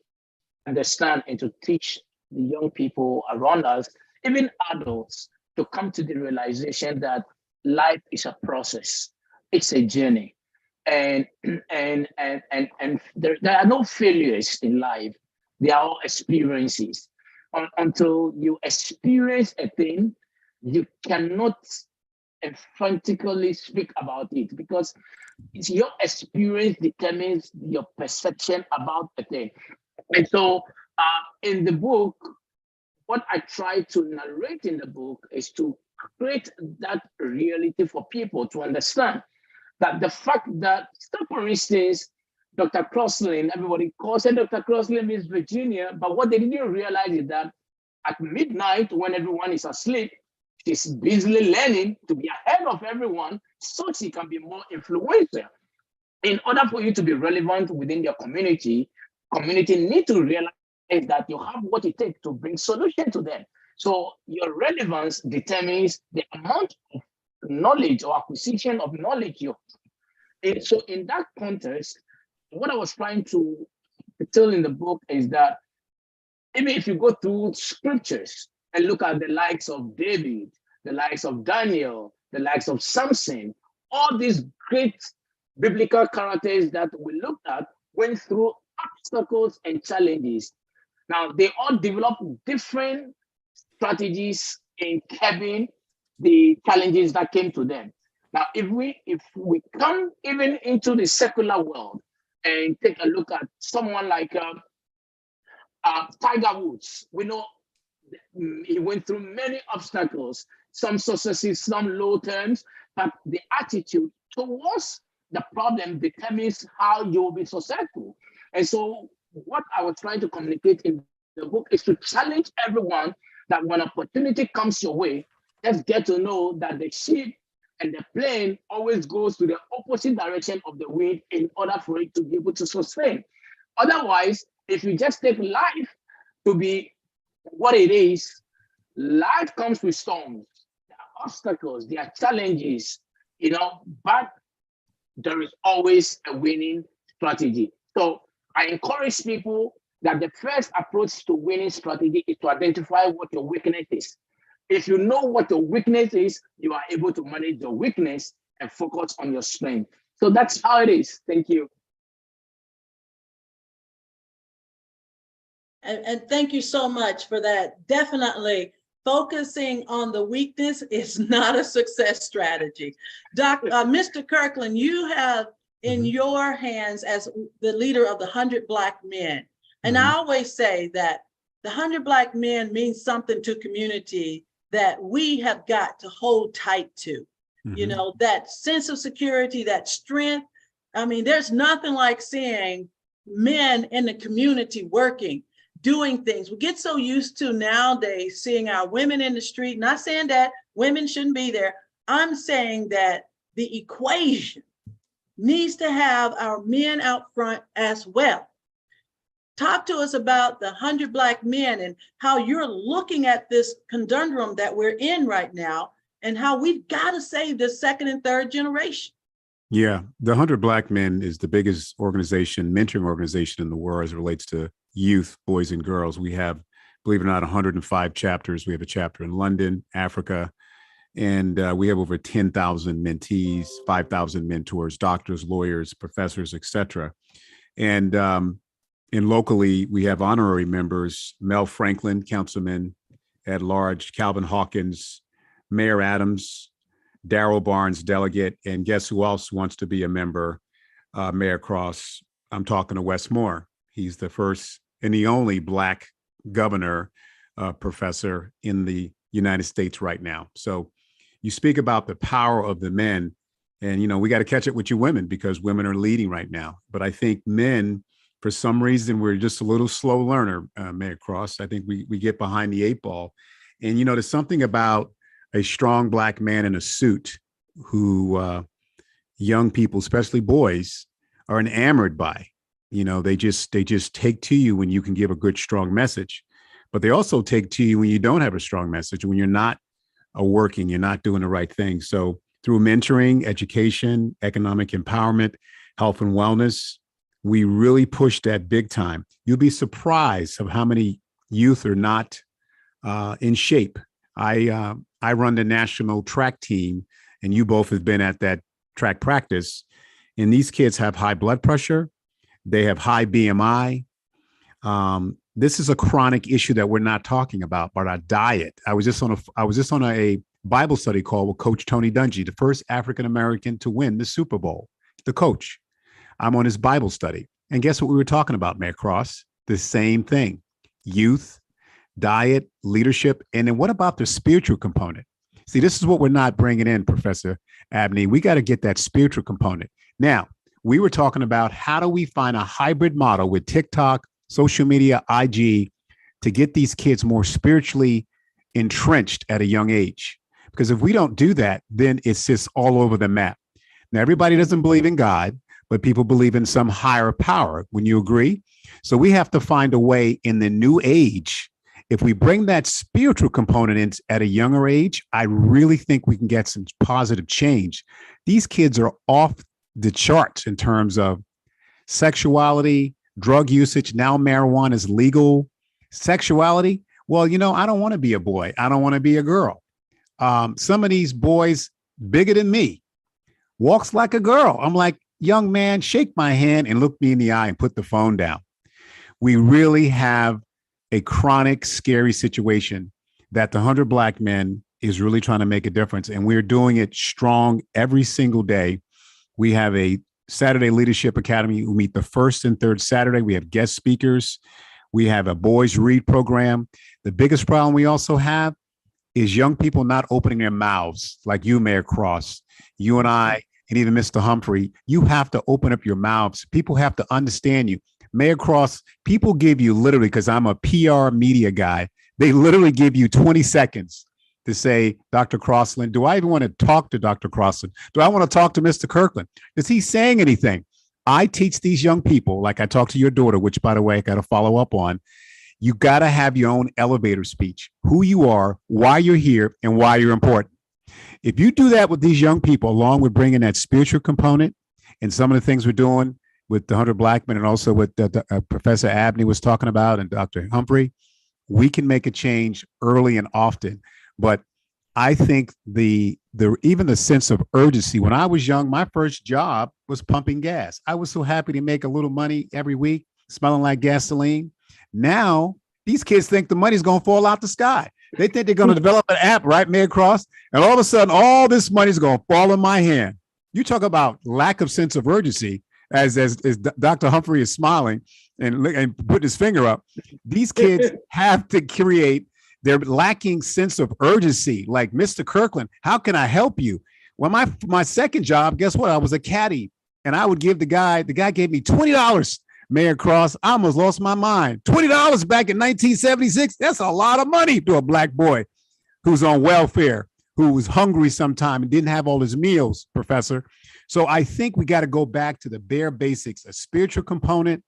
understand and to teach the young people around us, even adults, to come to the realization that life is a process. It's a journey. And there are no failures in life. They are all experiences. Until you experience a thing, you cannot emphatically speak about it, because it's your experience determines your perception about a thing. And so in the book, what I try to narrate in the book is to create that reality for people to understand. that the fact that, for instance, Dr. Crossley, everybody calls her Dr. Crossley, Miss Virginia, but what they didn't realize is that at midnight, when everyone is asleep, she's busily learning to be ahead of everyone so she can be more influential. In order for you to be relevant within your community need to realize that you have what it takes to bring solution to them. So your relevance determines the amount of knowledge or acquisition of knowledge you have. And so in that context, what I was trying to tell in the book is that even if you go through scriptures and look at the likes of David, the likes of Daniel, the likes of Samson, all these great biblical characters that we looked at went through obstacles and challenges. Now, they all developed different strategies in curbing the challenges that came to them. Now, if we come even into the secular world and take a look at someone like Tiger Woods, we know he went through many obstacles, some successes, some low terms, but the attitude towards the problem determines how you'll be successful. And so what I was trying to communicate in the book is to challenge everyone that when opportunity comes your way, let's get to know that the ship and the plane always goes to the opposite direction of the wind in order for it to be able to sustain. Otherwise, if you just take life to be what it is, life comes with storms, there are obstacles, there are challenges, but there is always a winning strategy. So I encourage people that the first approach to winning strategy is to identify what your weakness is. If you know what your weakness is, you are able to manage your weakness and focus on your strength. So that's how it is. Thank you. And thank you so much for that. Definitely focusing on the weakness is not a success strategy. Mr. Kirkland, you have in your hands as the leader of the 100 Black Men. And I always say that the 100 Black Men means something to community that we have got to hold tight to. That sense of security, that strength. I mean, there's nothing like seeing men in the community working, doing things. We get so used to nowadays seeing our women in the street. Not saying that women shouldn't be there. I'm saying that the equation needs to have our men out front as well. Talk to us about the 100 Black Men and how you're looking at this conundrum that we're in right now and how we've got to save the second and third generation. Yeah, the 100 Black Men is the biggest mentoring organization in the world as it relates to youth, boys and girls. We have, believe it or not, 105 chapters. We have a chapter in London, Africa, and we have over 10,000 mentees, 5,000 mentors, doctors, lawyers, professors, etc. And locally, we have honorary members: Mel Franklin, councilman at large; Calvin Hawkins, Mayor Adams; Darrell Barnes, delegate; and guess who else wants to be a member? Mayor Cross. I'm talking to Wes Moore. He's the first and the only Black governor, professor in the United States right now. So you speak about the power of the men, and we got to catch it with you women because women are leading right now. But I think men, for some reason, we're just a little slow learner, Mayor Cross. I think we get behind the eight ball. And, there's something about a strong Black man in a suit who young people, especially boys, are enamored by. They just take to you when you can give a good, strong message. But they also take to you when you don't have a strong message, when you're not working, you're not doing the right thing. So through mentoring, education, economic empowerment, health and wellness, we really push that big time. You'll be surprised of how many youth are not in shape. I run the national track team, and you both have been at that track practice. And these kids have high blood pressure. They have high BMI. This is a chronic issue that we're not talking about, but our diet. I was just on a Bible study call with Coach Tony Dungy, the first African-American to win the Super Bowl, the coach. I'm on his Bible study. And guess what we were talking about, Mayor Cross? The same thing: youth, diet, leadership. And then what about the spiritual component? See, this is what we're not bringing in, Professor Abney. We got to get that spiritual component. Now, we were talking about how do we find a hybrid model with TikTok, social media, IG, to get these kids more spiritually entrenched at a young age. Because if we don't do that, then it's just all over the map. Now, everybody doesn't believe in God, but people believe in some higher power. Wouldn't you agree? So we have to find a way in the new age. If we bring that spiritual component in at a younger age, I really think we can get some positive change. These kids are off the charts in terms of sexuality, drug usage. Now marijuana is legal. Sexuality. Well, you know, I don't want to be a boy. I don't want to be a girl. Some of these boys bigger than me walks like a girl. I'm like, young man, shake my hand and look me in the eye and put the phone down. We really have a chronic, scary situation that the 100 Black Men is really trying to make a difference. And we're doing it strong every single day. We have a Saturday Leadership Academy. We meet the first and third Saturday. We have guest speakers. We have a boys read program. The biggest problem we also have is young people not opening their mouths, like you, Mayor Cross, you and I, and even Mr. Humphrey. You have to open up your mouths. People have to understand you. Mayor Cross, people give you literally, because I'm a PR media guy, they literally give you 20 seconds to say, Dr. Crossland, do I even want to talk to Dr. Crossland? Do I want to talk to Mr. Kirkland? Is he saying anything? I teach these young people, like I talked to your daughter, which, by the way, I got to follow up on. You got to have your own elevator speech, who you are, why you're here, and why you're important. If you do that with these young people, along with bringing that spiritual component and some of the things we're doing with the 100 Black Men and also what Professor Abney was talking about and Dr. Humphrey, we can make a change early and often. But I think even the sense of urgency, when I was young, my first job was pumping gas. I was so happy to make a little money every week, smelling like gasoline. Now, these kids think the money's going to fall out the sky. They think they're going to develop an app, right, Mayor Cross? And all of a sudden, all this money's going to fall in my hand. You talk about lack of sense of urgency, as Dr. Humphrey is smiling and putting his finger up. These kids have to create their lacking sense of urgency. Like, Mr. Kirkland, how can I help you? Well, my second job, guess what? I was a caddy, and I would give the guy gave me $20. Mayor Cross, I almost lost my mind. $20 back in 1976. That's a lot of money to a Black boy who's on welfare, who was hungry sometime and didn't have all his meals, Professor. So I think we got to go back to the bare basics, a spiritual component,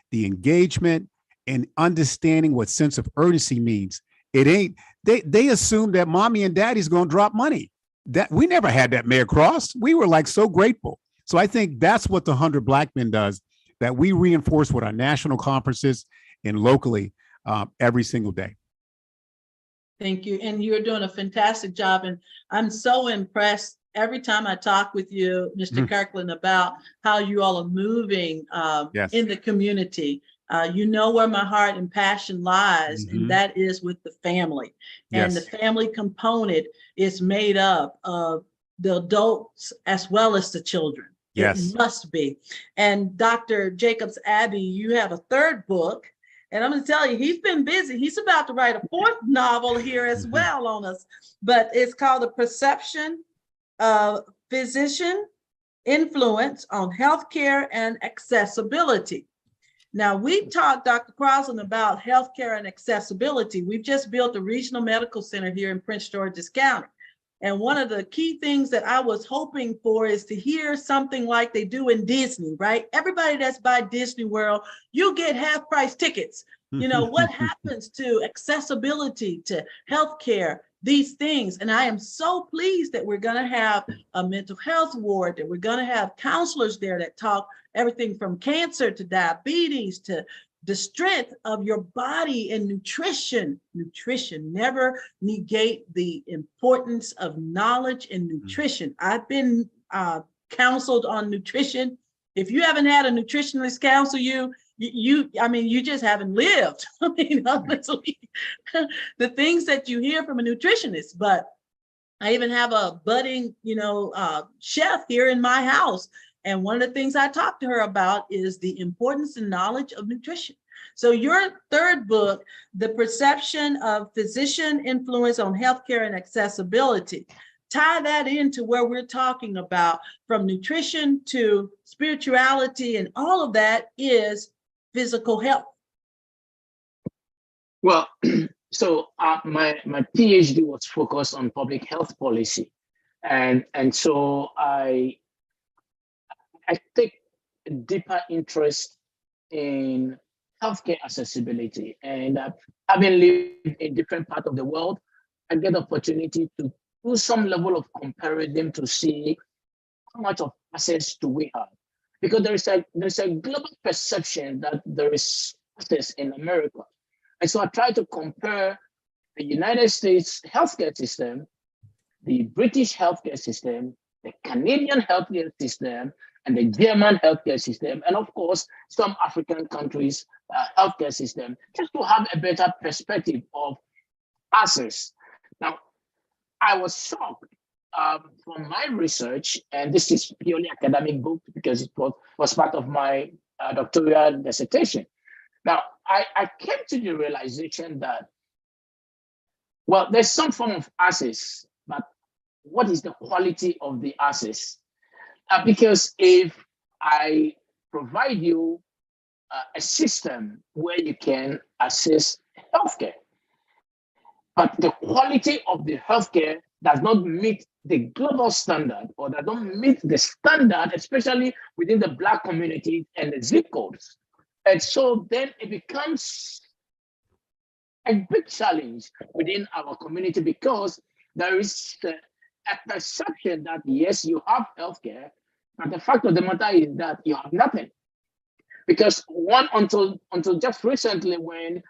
the engagement, and understanding what sense of urgency means. It ain't, they assume that mommy and daddy's going to drop money. That we never had that, Mayor Cross. We were like so grateful. So I think that's what the 100 Black Men does, that we reinforce with our national conferences and locally every single day. Thank you. And you're doing a fantastic job. And I'm so impressed every time I talk with you, Mr. Kirkland, about how you all are moving in the community. You know where my heart and passion lies, and that is with the family. And the family component is made up of the adults as well as the children. Yes. It must be. And Dr. Jacobs Abbey, you have a third book, and I'm going to tell you, he's been busy. He's about to write a fourth novel here as well on us, but it's called The Perception of Physician Influence on Healthcare and Accessibility. Now, we've talked, Dr. Crosland, about healthcare and accessibility. We've just built a regional medical center here in Prince George's County. And one of the key things that I was hoping for is to hear something like they do in Disney, right? Everybody that's by Disney World, you get half price tickets. You know, what happens to accessibility to healthcare, these things? And I am so pleased that we're going to have a mental health ward, that we're going to have counselors there that talk everything from cancer to diabetes to the strength of your body and nutrition. Nutrition, never negate the importance of knowledge and nutrition. I've been counseled on nutrition. If you haven't had a nutritionist counsel you just haven't lived. I mean, honestly, the things that you hear from a nutritionist. But I even have a budding, chef here in my house. And one of the things I talked to her about is the importance and knowledge of nutrition. So your third book, The Perception of Physician Influence on Healthcare and Accessibility, tie that into where we're talking about, from nutrition to spirituality, and all of that is physical health. Well, so my PhD was focused on public health policy, and so I take a deeper interest in healthcare accessibility. And having lived in different parts of the world, I get the opportunity to do some level of comparison to see how much of access do we have. Because there's a global perception that there is access in America. And so I try to compare the United States healthcare system, the British healthcare system, the Canadian healthcare system, and the German healthcare system, and of course, some African countries' healthcare system, just to have a better perspective of access. Now, I was shocked from my research, and this is purely academic book because it was part of my doctoral dissertation. Now, I came to the realization that, well, there's some form of access, but what is the quality of the access? Because if I provide you a system where you can access healthcare, but the quality of the healthcare does not meet the global standard, or does not meet the standard, especially within the Black community and the zip codes. And so then it becomes a big challenge within our community, because there is a perception that yes, you have healthcare, but the fact of the matter is that you have nothing. Because until just recently, when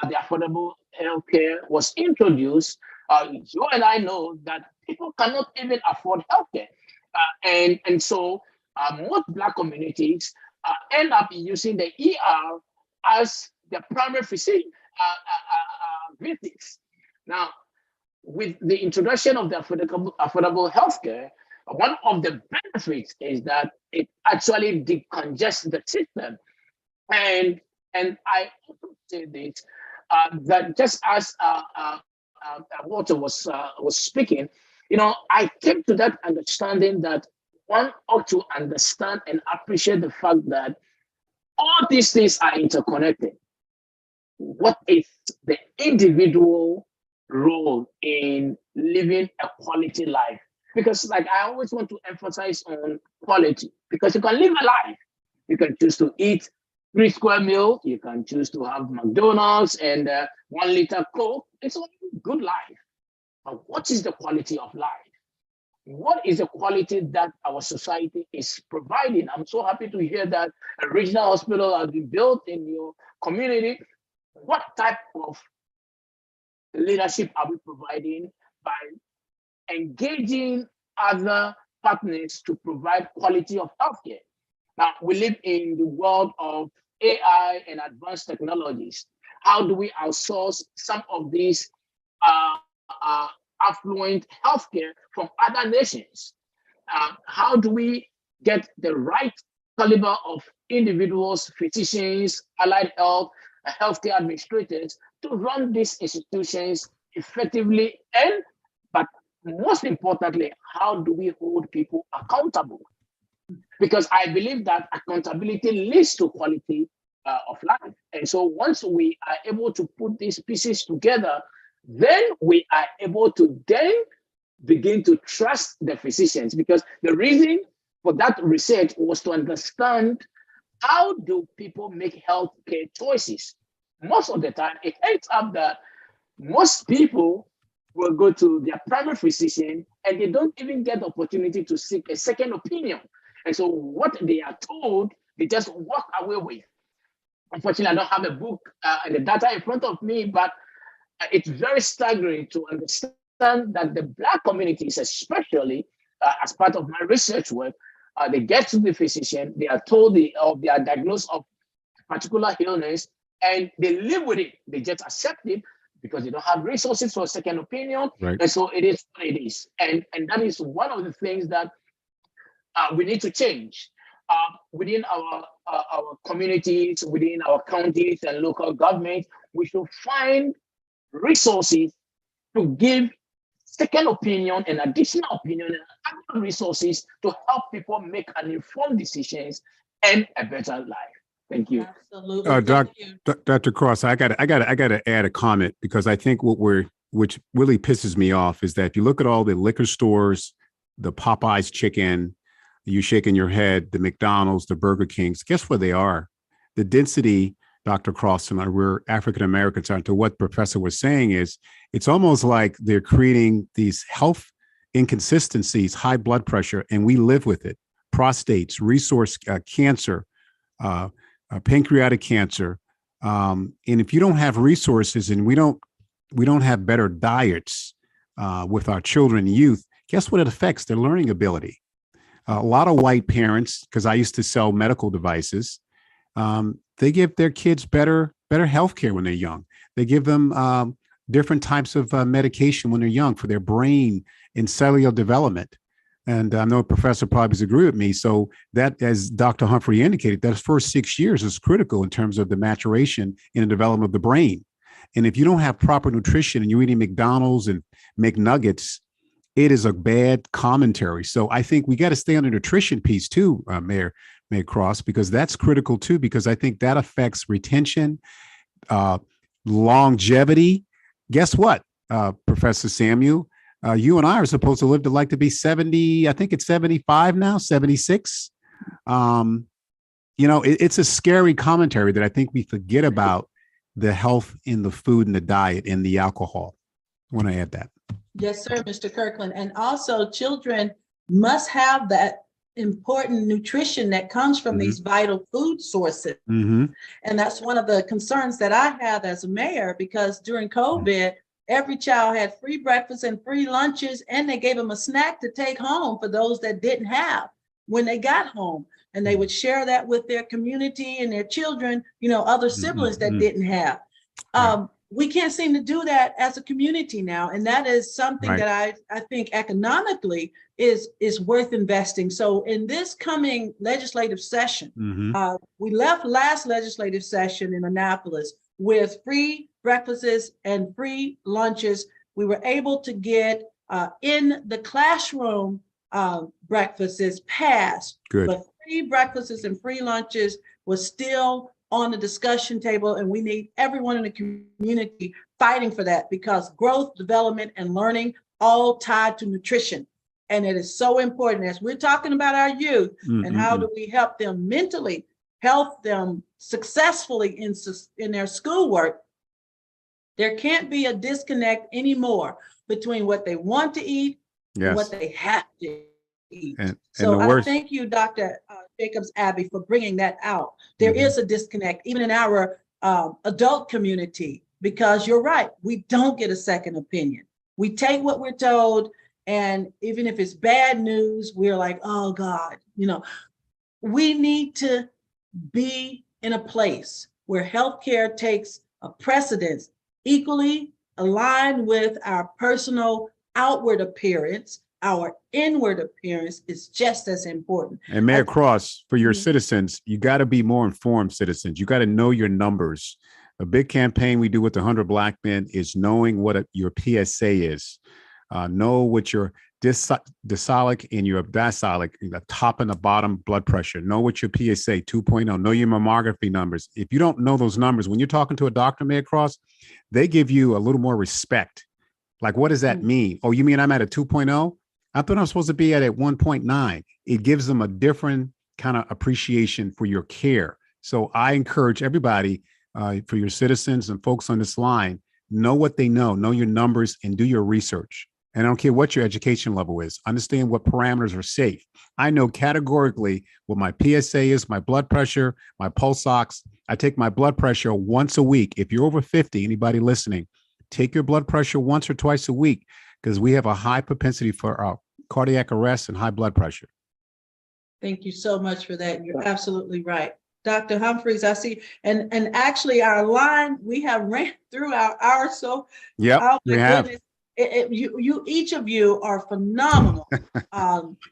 the affordable healthcare was introduced, you and I know that people cannot even afford healthcare, and so most Black communities end up using the ER as the primary physician visits. Now, with the introduction of the affordable healthcare, one of the benefits is that it actually decongests the system. And I also say this, that just as Walter was speaking, I came to that understanding that one ought to understand and appreciate the fact that all these things are interconnected. What is the individual role in living a quality life? Because like I always want to emphasize on quality, because you can live a life. You can choose to eat 3 square meals. You can choose to have McDonald's and 1 liter Coke. It's a good life. But what is the quality of life? What is the quality that our society is providing? I'm so happy to hear that a regional hospital has been built in your community. What type of leadership are we providing by engaging other partners to provide quality of healthcare? Now, we live in the world of AI and advanced technologies. How do we outsource some of these affluent healthcare from other nations? How do we get the right caliber of individuals, physicians, allied health, healthcare administrators to run these institutions effectively? But most importantly, how do we hold people accountable? Because I believe that accountability leads to quality of life. And so once we are able to put these pieces together, then we are able to then begin to trust the physicians. Because the reason for that research was to understand, how do people make healthcare choices? Most of the time, it ends up that most people will go to their primary physician and they don't even get the opportunity to seek a second opinion. And so what they are told, they just walk away with. Unfortunately, I don't have a book and the data in front of me, but it's very staggering to understand that the Black communities, especially as part of my research work, they get to the physician, they are told they are diagnosed of a particular illness, and they live with it. They just accept it because they don't have resources for a second opinion. Right. And so it is what it is. And that is one of the things that we need to change. within our communities, within our counties and local governments, we should find resources to give second opinion and additional opinion and other resources to help people make an informed decisions and a better life. Thank you. Absolutely. Thank you. Dr. Cross, I gotta add a comment, because I think which really pisses me off is that if you look at all the liquor stores, the Popeyes chicken, you shaking your head, the McDonald's, the Burger Kings, guess where they are? The density, Dr. Cross, and we're African Americans, aren't, to what Professor was saying, is it's almost like they're creating these health inconsistencies, high blood pressure, and we live with it. Prostates, resource cancer, pancreatic cancer. And if you don't have resources, and we don't have better diets with our children and youth, guess what it affects? Their learning ability. A lot of white parents, because I used to sell medical devices, they give their kids better health care when they're young. They give them different types of medication when they're young for their brain and cellular development. And I know Professor probably disagrees with me. So that, as Dr. Humphrey indicated, that first 6 years is critical in terms of the maturation and the development of the brain. And if you don't have proper nutrition and you're eating McDonald's and McNuggets, it is a bad commentary. So I think we got to stay on the nutrition piece too, Mayor Cross, because that's critical too, because I think that affects retention, longevity. Guess what, Professor Samuel? You and I are supposed to live to be 70. I think it's 75 now, 76. It's a scary commentary that I think we forget about the health in the food and the diet and the alcohol. I want to add that. Yes, sir, Mr. Kirkland. And also children must have that important nutrition that comes from these vital food sources. And that's one of the concerns that I have as a mayor, because during COVID, every child had free breakfast and free lunches, and they gave them a snack to take home for those that didn't have when they got home. And they would share that with their community and their children, other siblings that didn't have. We can't seem to do that as a community now. And that is something that I think economically is worth investing. So in this coming legislative session, we left last legislative session in Annapolis with free breakfasts and free lunches. We were able to get in the classroom breakfasts passed. Good. But free breakfasts and free lunches was still on the discussion table, and we need everyone in the community fighting for that, because growth, development, and learning all tied to nutrition. And it is so important as we're talking about our youth and how do we help them mentally, help them successfully in their schoolwork. There can't be a disconnect anymore between what they want to eat and what they have to eat. So I thank you, Dr. Jacobs Abbey, for bringing that out. There is a disconnect even in our adult community, because you're right, we don't get a second opinion. We take what we're told, and even if it's bad news, we're like, oh God, we need to be in a place where healthcare takes a precedence equally aligned with our personal outward appearance. Our inward appearance is just as important. And Mayor Cross, for your citizens, you got to be more informed citizens. You got to know your numbers. A big campaign we do with the 100 Black Men is knowing what your PSA is. Know what your dystolic and your diastolic, the top and the bottom blood pressure. Know what your PSA 2.0. Know your mammography numbers. If you don't know those numbers, when you're talking to a doctor, Mayor Cross, they give you a little more respect. Like, what does that mean? Oh, you mean I'm at a 2.0? I thought I'm supposed to be at 1.9. It gives them a different kind of appreciation for your care. So I encourage everybody, for your citizens and folks on this line, know what they know your numbers, and do your research. And I don't care what your education level is. Understand what parameters are safe. I know categorically what my PSA is, my blood pressure, my pulse ox. I take my blood pressure once a week. If you're over 50, anybody listening, take your blood pressure once or twice a week, because we have a high propensity for cardiac arrest and high blood pressure. Thank you so much for that. You're absolutely right. Dr. Humphreys, I see, and actually our line, we have ran through our hour. So we have. You each of you are phenomenal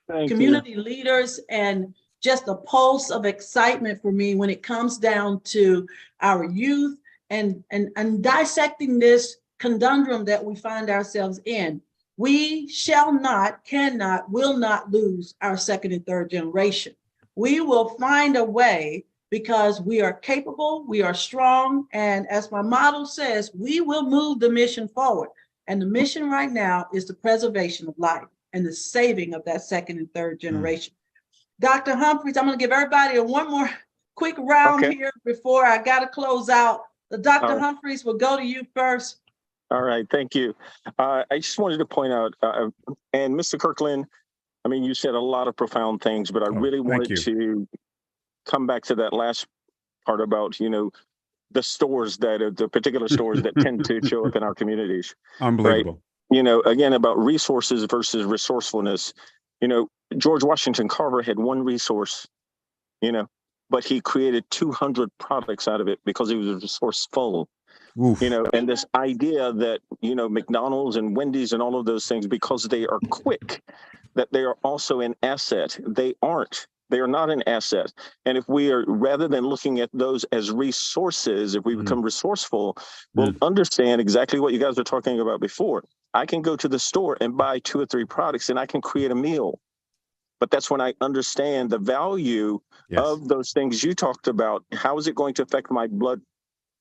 community leaders, and just a pulse of excitement for me when it comes down to our youth and dissecting this conundrum that we find ourselves in. We shall not, cannot, will not lose our second and third generation. We will find a way because we are capable, we are strong, and as my motto says, we will move the mission forward. And the mission right now is the preservation of life and the saving of that second and third generation. Dr. Humphreys, I'm going to give everybody one more quick round here before I got to close out. Dr. Humphreys, will go to you first. All right, thank you. I just wanted to point out, and Mr. Kirkland, I mean, you said a lot of profound things, but I really wanted to come back to that last part about, you know, the stores the particular stores that tend to show up in our communities. Unbelievable. Right? You know, again, about resources versus resourcefulness. You know, George Washington Carver had one resource, you know, but he created 200 products out of it because he was resourceful. Oof. You know, and this idea that, you know, McDonald's and Wendy's and all of those things, because they are quick, that they are also an asset. They aren't. They are not an asset. And if we are, rather than looking at those as resources, if we become resourceful, we'll understand exactly what you guys were talking about before. I can go to the store and buy 2 or 3 products and I can create a meal. But that's when I understand the value of those things you talked about. How is it going to affect my blood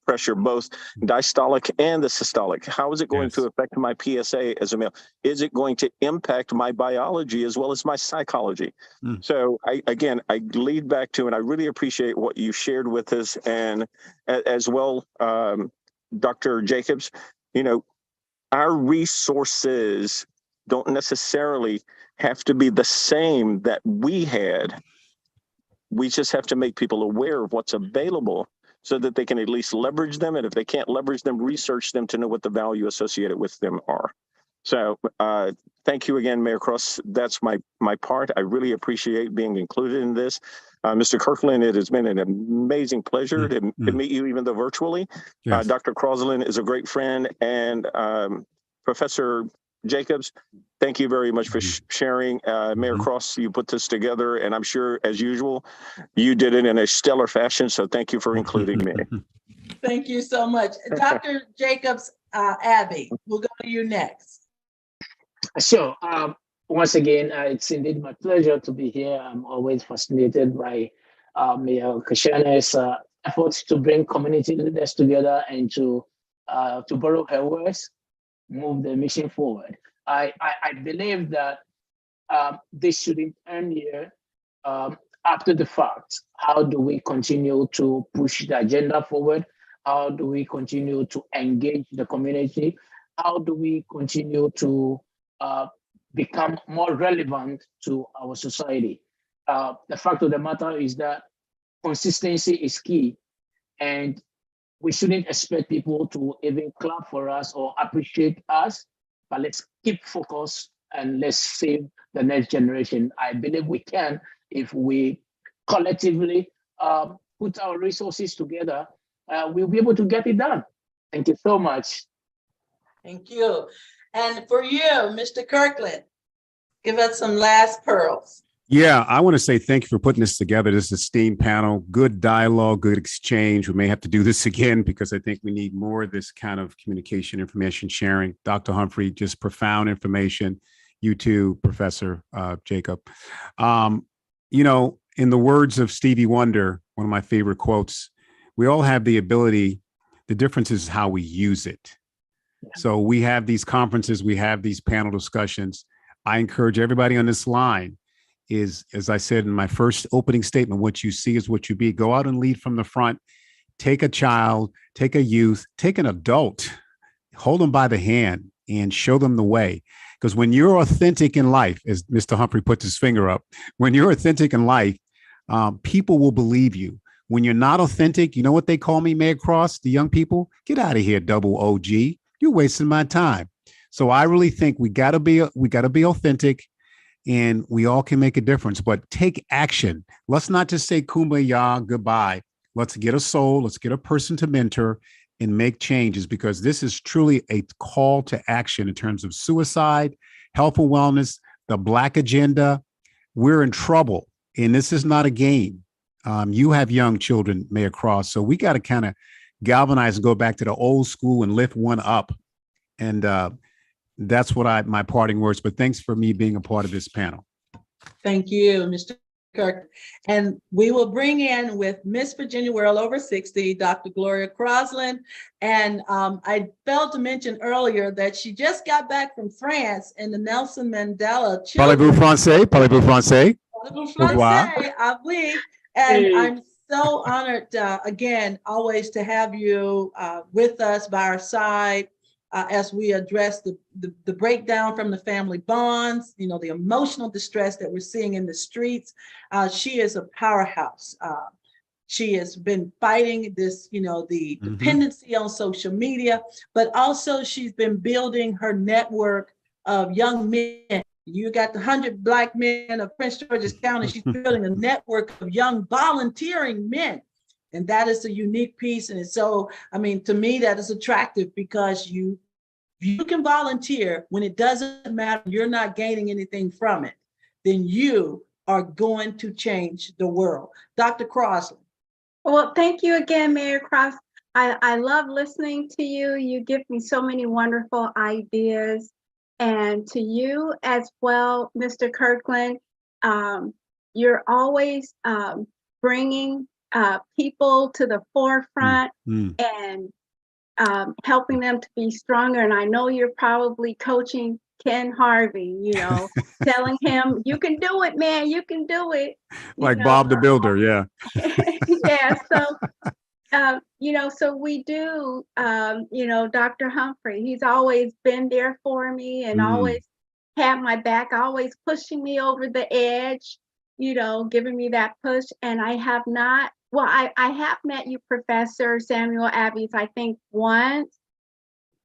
pressure, both diastolic and the systolic? How is it going to affect my PSA as a male? Is it going to impact my biology as well as my psychology? So I lead back to, and I really appreciate what you shared with us, and as well, Dr. Jacobs, you know, our resources don't necessarily have to be the same that we had. We just have to make people aware of what's available so that they can at least leverage them. And if they can't leverage them, research them to know what the value associated with them are. So thank you again, Mayor Cross. That's my part. I really appreciate being included in this. Mr. Kirkland, it has been an amazing pleasure to meet you, even though virtually. Dr. Crosland is a great friend. And Professor Jacobs, thank you very much for sharing. Mayor Cross, you put this together, and I'm sure, as usual, you did it in a stellar fashion. So thank you for including me. Thank you so much. Dr. Jacobs, Abby, we'll go to you next. So once again, it's indeed my pleasure to be here. I'm always fascinated by Mayor Cashenna's efforts to bring community leaders together and to borrow her words, move the mission forward. I believe that this shouldn't end here. After the fact, how do we continue to push the agenda forward? How do we continue to engage the community? How do we continue to become more relevant to our society? The fact of the matter is that consistency is key, and we shouldn't expect people to even clap for us or appreciate us, but let's keep focused and let's save the next generation. I believe we can if we collectively put our resources together. We'll be able to get it done. Thank you so much. Thank you. And for you, Mr. Kirkland, give us some last pearls. Yeah, I want to say thank you for putting this together. This esteemed panel, good dialogue, good exchange. We may have to do this again because I think we need more of this kind of communication, information sharing. Dr. Humphrey, just profound information. You too, Professor Jacob. You know, in the words of Stevie Wonder, one of my favorite quotes, we all have the ability. The difference is how we use it. So we have these conferences, we have these panel discussions. I encourage everybody on this line is, as I said in my first opening statement, what you see is what you be. Go out and lead from the front. Take a child, take a youth, take an adult, hold them by the hand and show them the way. Because when you're authentic in life, as Mr. Humphrey puts his finger up, when you're authentic in life, people will believe you. When you're not authentic, you know what they call me, Mayor Cross, the young people? Get out of here, double OG. You're wasting my time. So I really think we gotta be authentic, and we all can make a difference, but take action. Let's not just say kumbaya, goodbye. Let's get a soul, let's get a person to mentor and make changes, because this is truly a call to action in terms of suicide, health and wellness, the Black agenda. We're in trouble And this is not a game. You have young children, Mayor Cross, so we got to kind of galvanize and go back to the old school and lift one up. And that's what my parting words. But thanks for me being a part of this panel. Thank you, Mr. Kirk. And we will bring in with Miss Virginia World over 60, Dr. Gloria Crosland. And I failed to mention earlier that she just got back from France and the Nelson Mandela Parlez-vous français? Parlez-vous français? Parlez-vous français? Ah, oui. And I'm so honored, again, always to have you with us by our side as we address the breakdown from the family bonds, you know, the emotional distress that we're seeing in the streets. She is a powerhouse. She has been fighting this, you know, the dependency on social media, but also she's been building her network of young men. You got the 100 Black men of Prince George's County. She's building a network of young volunteering men. And that is a unique piece. And so, I mean, to me, that is attractive because you can volunteer when it doesn't matter, you're not gaining anything from it, then you are going to change the world. Dr. Crosland. Well, thank you again, Mayor Cross. I love listening to you. You give me so many wonderful ideas. And to you as well, Mr. Kirkland, you're always bringing people to the forefront and helping them to be stronger. And I know you're probably coaching Ken Harvey, you know, telling him, you can do it, man, you can do it. Like Bob the Builder, yeah. Yeah, so, you know, so we do, you know, Dr. Humphrey, he's always been there for me and always had my back, always pushing me over the edge, you know, giving me that push. And I have not, well, I have met you, Professor Samuel Abbey's, I think once.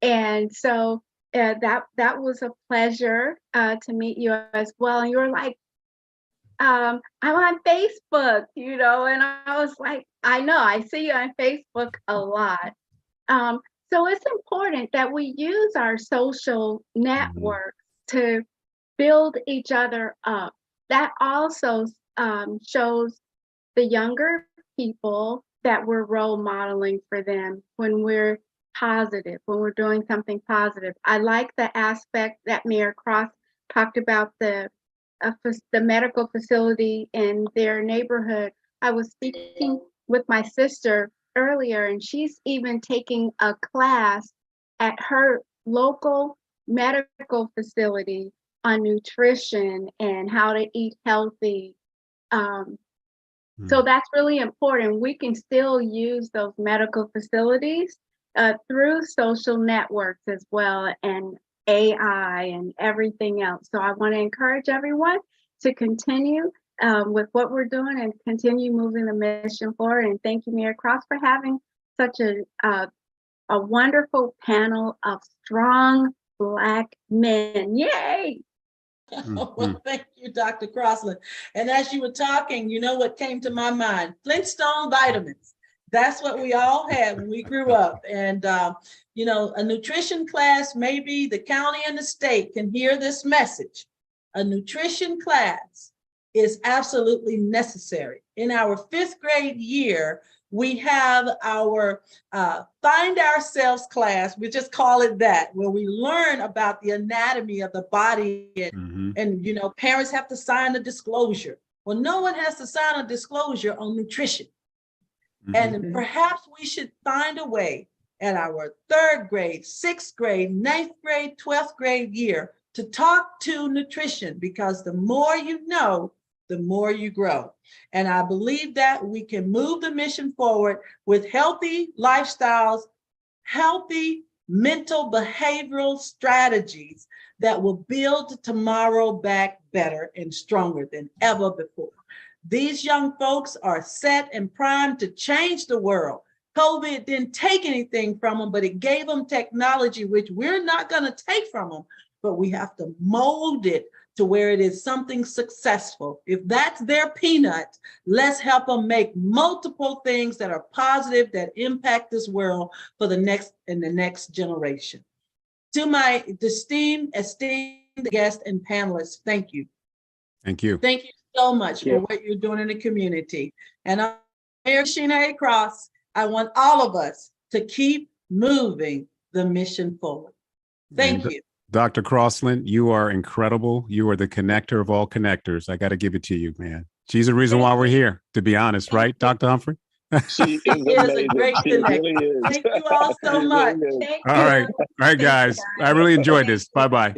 And so that was a pleasure to meet you as well. And you were like, I'm on Facebook, you know, and I was like, I know, I see you on Facebook a lot. So it's important that we use our social networks to build each other up. That also shows the younger people that we're role modeling for them when we're positive, when we're doing something positive. I like the aspect that Mayor Cross talked about the medical facility in their neighborhood. I was speaking with my sister earlier, and she's even taking a class at her local medical facility on nutrition and how to eat healthy. So that's really important. We can still use those medical facilities through social networks as well, and AI and everything else. So I want to encourage everyone to continue with what we're doing and continue moving the mission forward. And thank you, Mayor Cross, for having such a wonderful panel of strong Black men. Yay! Well, thank you, Dr. Crosland. And as you were talking, you know what came to my mind? Flintstone vitamins. That's what we all had when we grew up. And, you know, a nutrition class, maybe the county and the state can hear this message. A nutrition class is absolutely necessary. In our 5th grade year, we have our Find Ourselves class, we just call it that, where we learn about the anatomy of the body and you know, parents have to sign a disclosure. Well, no one has to sign a disclosure on nutrition. And perhaps we should find a way at our 3rd grade, 6th grade, 9th grade, 12th grade year to talk to nutrition, because the more you know, the more you grow. And I believe that we can move the mission forward with healthy lifestyles, healthy mental behavioral strategies that will build tomorrow back better and stronger than ever before. These young folks are set and primed to change the world. COVID didn't take anything from them, but it gave them technology, which we're not going to take from them, but we have to mold it to where it is something successful. If that's their peanut, let's help them make multiple things that are positive, that impact this world for the next generation. To my esteemed guests and panelists, thank you. Thank you. Thank you so much Yeah. for what you're doing in the community. And Mayor Cashenna A. Cross, I want all of us to keep moving the mission forward. Thank And you. Dr. Crossland, you are incredible. You are the connector of all connectors. I got to give it to you, man. She's the reason why we're here, to be honest, right, Dr. Humphrey? She She is is a amazing. great She connector. really is. Thank you all so She much. really is. Thank All you. right. All right, Thank you, guys. I really enjoyed Thank this. you. Bye-bye.